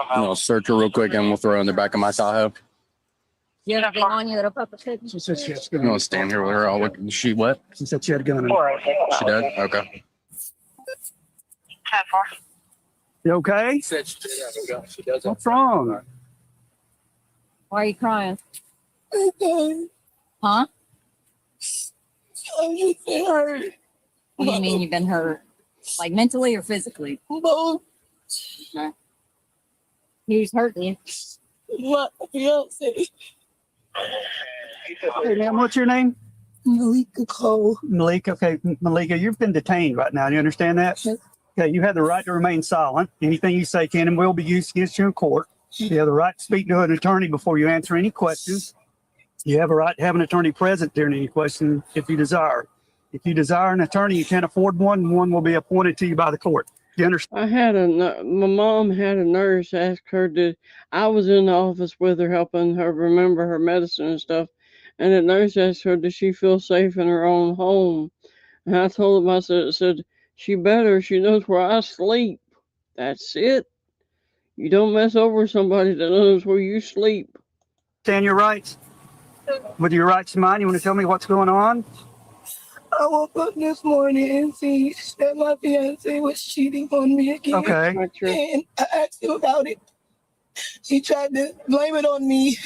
gonna search her real quick and we'll throw her in the back of my Tahoe. You have anything on you that'll pop a ticket? She said she had I'm gonna stand here with her. All with she what? She said she had a gun. She did? Okay. 10-4. You okay? She does. What's wrong? Why are you crying? Huh? I'm just hurt. What do you mean you've been hurt? Like mentally or physically? Both. Okay. Who's hurting you? my fiance. Hey, ma'am, what's your name? Malika Cole. Malika. Okay, Malika, you've been detained right now. You understand that? Okay, you have the right to remain silent. Anything you say can and will be used against you in court. You have the right to speak to an attorney before you answer any questions. You have a right to have an attorney present during any question if you desire. If you desire an attorney, you can't afford one, one will be appointed to you by the court. You understand? My mom had a nurse ask her I was in the office with her helping her remember her medicine and stuff. And the nurse asked her, does she feel safe in her own home? And I told him, I said, she better, she knows where I sleep. That's it. You don't mess over somebody that knows where you sleep. Stand your rights. With your rights in mind, you want to tell me what's going on? I woke up this morning and see that my fiance was cheating on me again. Okay. And I asked him about it. He tried to blame it on me.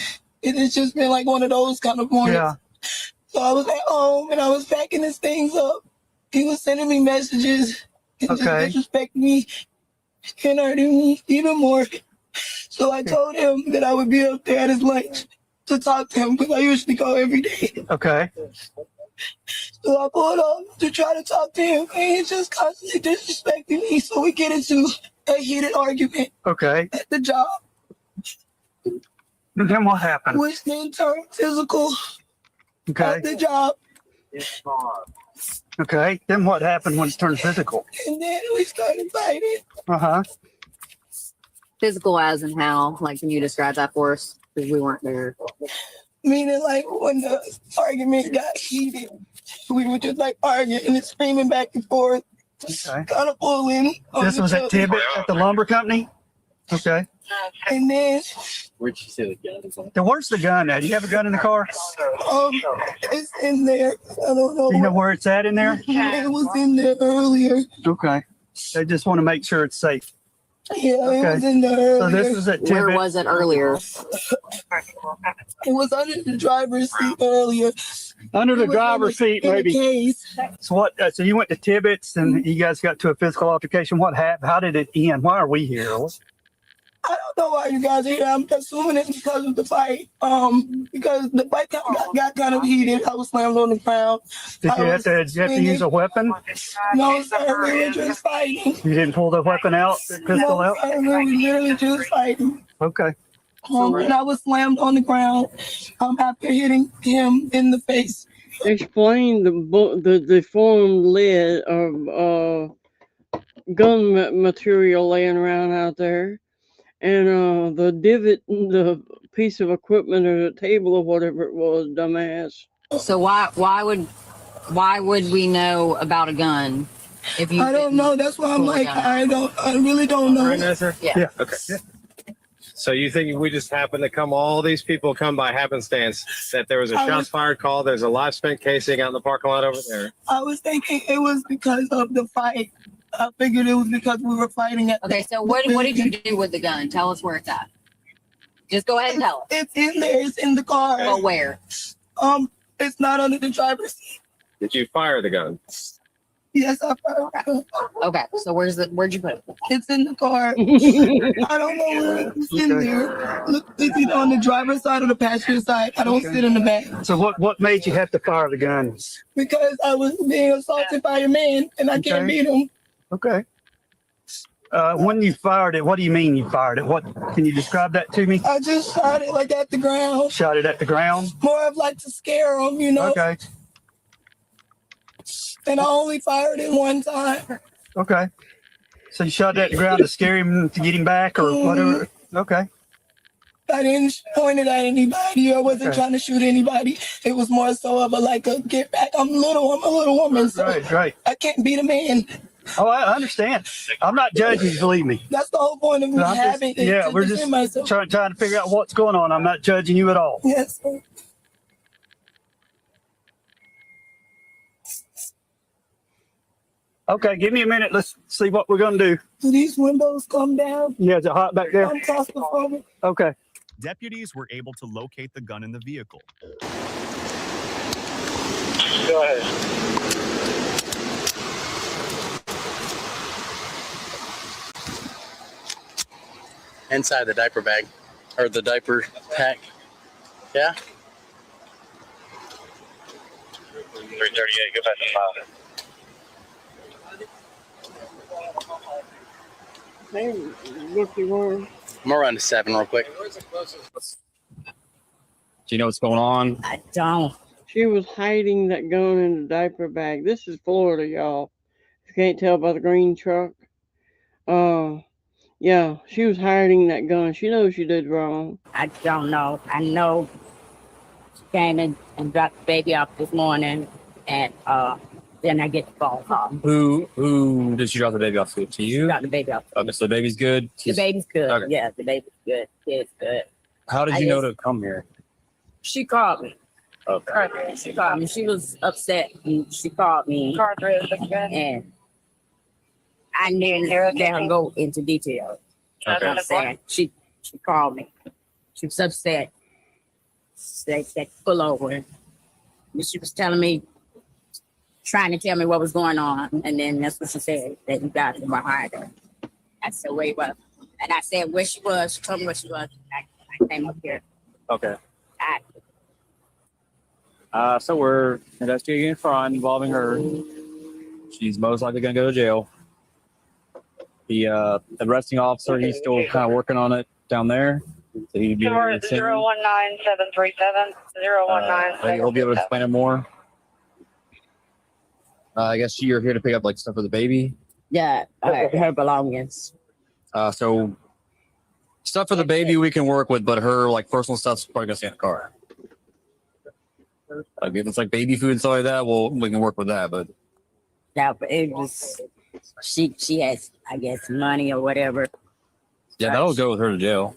It has just been like one of those kind of mornings. Yeah. So I was at home and I was packing his things up. He was sending me messages and just disrespecting me and hurting me even more. So I told him that I would be up there at his lunch to talk to him because I usually go every day. Okay. So I pulled up to try to talk to him and he's just constantly disrespecting me. So we get into a heated argument Okay. at the job. And then what happened? Which then turned physical Okay. at the job. Okay. Then what happened when it turned physical? And then we started fighting. Uh-huh. Physical as in how? Like, can you describe that for us? Because we weren't there. Meaning like when the argument got heated, we were just like arguing and screaming back and forth. Okay. Kind of pulling. This was at Tibbet at the lumber company? Okay. And then Where'd you see the gun? Then where's the gun at? Do you have a gun in the car? it's in there. I don't know. Do you know where it's at in there? It was in there earlier. Okay. They just want to make sure it's safe. Yeah, it was in there earlier. So this was at Tibbet. Where was it earlier? It was under the driver's seat earlier. Under the It was driver's seat, in the maybe. case. So what? So you went to Tibbet's and you guys got to a physical altercation. What happened? How did it end? Why are we here? I don't know why you guys are here. I'm assuming it's because of the fight. Because the fight got kind of heated. I was slammed on the ground. Did you have to use a weapon? No, sir. We were just fighting. You didn't pull the weapon out, the pistol out? Sir, we were literally just fighting. Okay. And I was slammed on the ground after hitting him in the face. Explain the deformed lid of gun material laying around out there. And the divot, the piece of equipment or the table or whatever it was, dumbass. So why would we know about a gun if you? I don't know. That's why I'm like, I really don't know. Yeah. Okay. So you think we just happened to all these people come by happenstance, that there was a shots fired call, there's a live spent casing out in the parking lot over there? I was thinking it was because of the fight. I figured it was because we were fighting at. Okay, so what did you do with the gun? Tell us where it's at. Just go ahead and tell us. It's in there. It's in the car. Well, where? It's not under the driver's seat. Did you fire the gun? Yes, I fired. Okay, so where'd you put it? It's in the car. I don't know where it's in there. Look, it's either on the driver's side or the passenger side. I don't sit in the back. So what made you have to fire the gun? Because I was being assaulted by a man and I can't beat him. Okay. When you fired it, what do you mean you fired it? What can you describe that to me? I just shot it like at the ground. Shot it at the ground? More of like to scare him, you know. Okay. And I only fired it one time. Okay. So you shot it at the ground to scare him, to get him back or whatever? Okay. I didn't point it at anybody. I wasn't trying to shoot anybody. It was more so of a get back. I'm a little woman. So Right. I can't beat a man. Oh, I understand. I'm not judging you, believe me. That's the whole point of me having it. Yeah, to we're defend just myself. trying to figure out what's going on. I'm not judging you at all. Yes, sir. Okay, give me a minute. Let's see what we're going to do. Do these windows come down? Yeah, is it hot back there? I'm claustrophobic. Okay. Deputies were able to locate the gun in the vehicle. Go ahead. Inside the diaper bag. Or the diaper pack. Yeah. 338. Go back to 5. Hey, look, you were. I'm gonna run to 7 real quick. Do you know what's going on? I don't. She was hiding that gun in the diaper bag. This is Florida, y'all. You can't tell by the green truck. Yeah, she was hiding that gun. She knows she did wrong. I don't know. I know she came in and dropped the baby off this morning, and then I get the phone call. Who did she drop the baby off to? To you? Dropped the baby off. Okay, so the baby's good. The baby's good. Okay. Yeah, the baby's good. Kid's good. How did you know to come here? She called me. Okay. She called me. She was upset. And she called me. And I didn't let her go into detail. Okay. You know what I'm saying? She called me. She was upset. They pull over. And she was telling me, trying to tell me what was going on. And then that's what she said, that you got her behind her. I said, where you was. And I said where she was. She told me where she was. I came up here. Okay. So we're investigating a crime involving her. She's most likely going to go to jail. The arresting officer, he's still kind of working on it down there. So he'd be able to 019737 he'll be able to explain it more. I guess you're here to pick up like stuff for the baby. Yeah, her belongings. So stuff for the baby we can work with, but her like personal stuff's probably gonna stay in the car. Like if it's like baby food and stuff like that, we can work with that. But Yeah, but it was she has, I guess, money or whatever. yeah, that'll go with her to jail.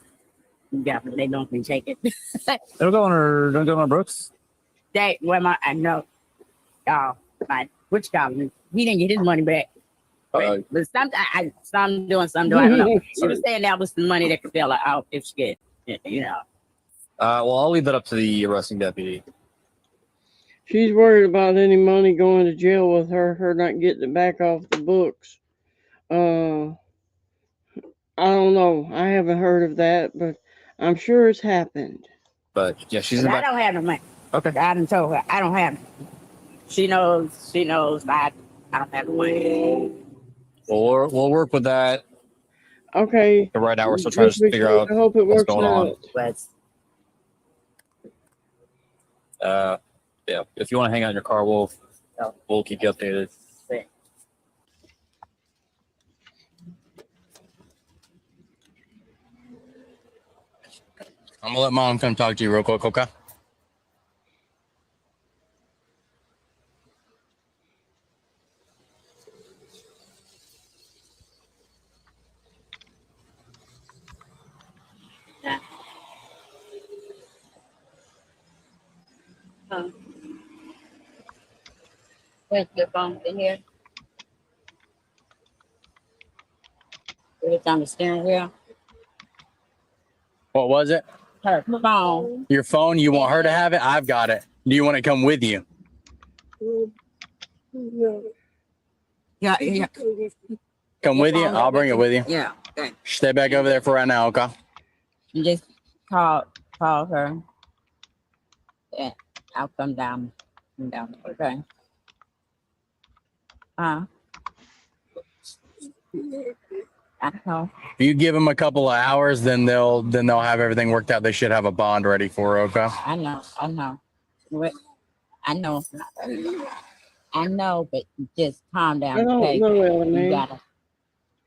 Yeah, but they don't even take it. It'll go on her. Don't go on Brooks. I know. My which guy? He didn't get his money back. But some doing, some doing. I don't know. She was saying that was the money that could bail her out if she get, you know. Well, I'll leave that up to the arresting deputy. She's worried about any money going to jail with her not getting it back off the books. I don't know. I haven't heard of that, but I'm sure it's happened. But yeah, she's. I don't have no money. Okay. I done told her I don't have it. She knows. I don't have no money. Well, we'll work with that. Okay. Right now, we're still trying to figure out what's going on. Yeah, if you want to hang out in your car, we'll keep you updated. I'm gonna let Mom come talk to you real quick, okay? Where's your phone in here? It's on the steering wheel. What was it? Her phone. Your phone? You want her to have it? I've got it. Do you want to come with you? Yeah. Come with you? I'll bring it with you. Yeah. Okay. Stay back over there for right now, okay? You just call her. Yeah, I'll come down. Okay. I know. If you give them a couple of hours, then they'll have everything worked out. They should have a bond ready for her, okay? I know. What? I know, but just calm down. I don't Okay? know, Elena. You gotta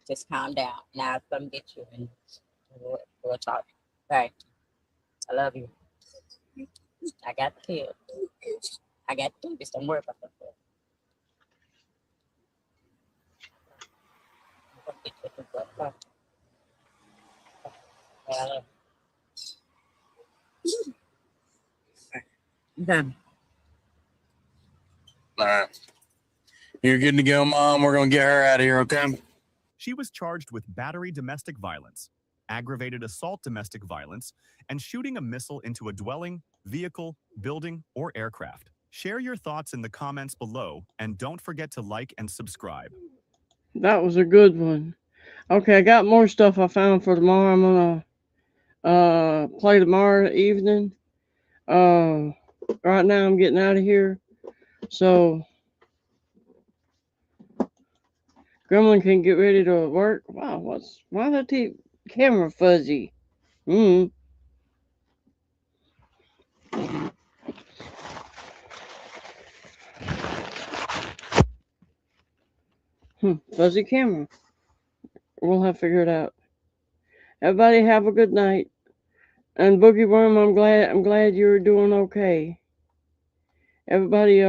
just calm down. Now I'll come get you and we'll talk. Okay. I love you. I got the kids. I got the babies. Don't worry about that. All right. You're good to go, Mom. We're going to get her out of here, okay? She was charged with battery domestic violence, aggravated assault domestic violence, and shooting a missile into a dwelling, vehicle, building, or aircraft. Share your thoughts in the comments below, and don't forget to like and subscribe. That was a good one. Okay, I got more stuff I found for tomorrow. I'm gonna play tomorrow evening. Right now I'm getting out of here, so Gremlin can get ready to work. Wow, why that camera fuzzy? Fuzzy camera. We'll have to figure it out. Everybody have a good night. And Boogie Worm, I'm glad you're doing okay. Everybody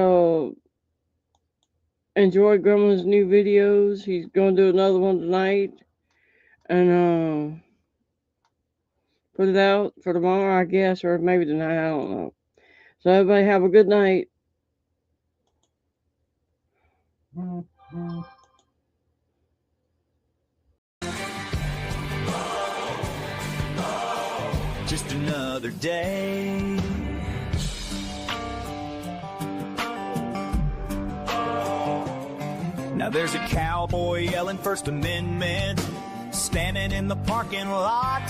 enjoy Gremlin's new videos. He's gonna do another one tonight. And put it out for tomorrow, I guess, or maybe tonight, I don't know. So everybody have a good night. Just another day. Now there's a cowboy yelling First Amendment, standing in the parking lot.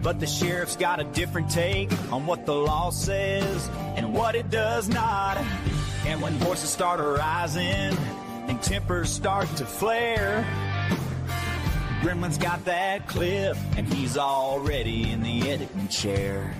But the sheriff's got a different take on what the law says and what it does not. And when voices start arising and tempers start to flare, Gremlin's got that clip, and he's already in the editing chair.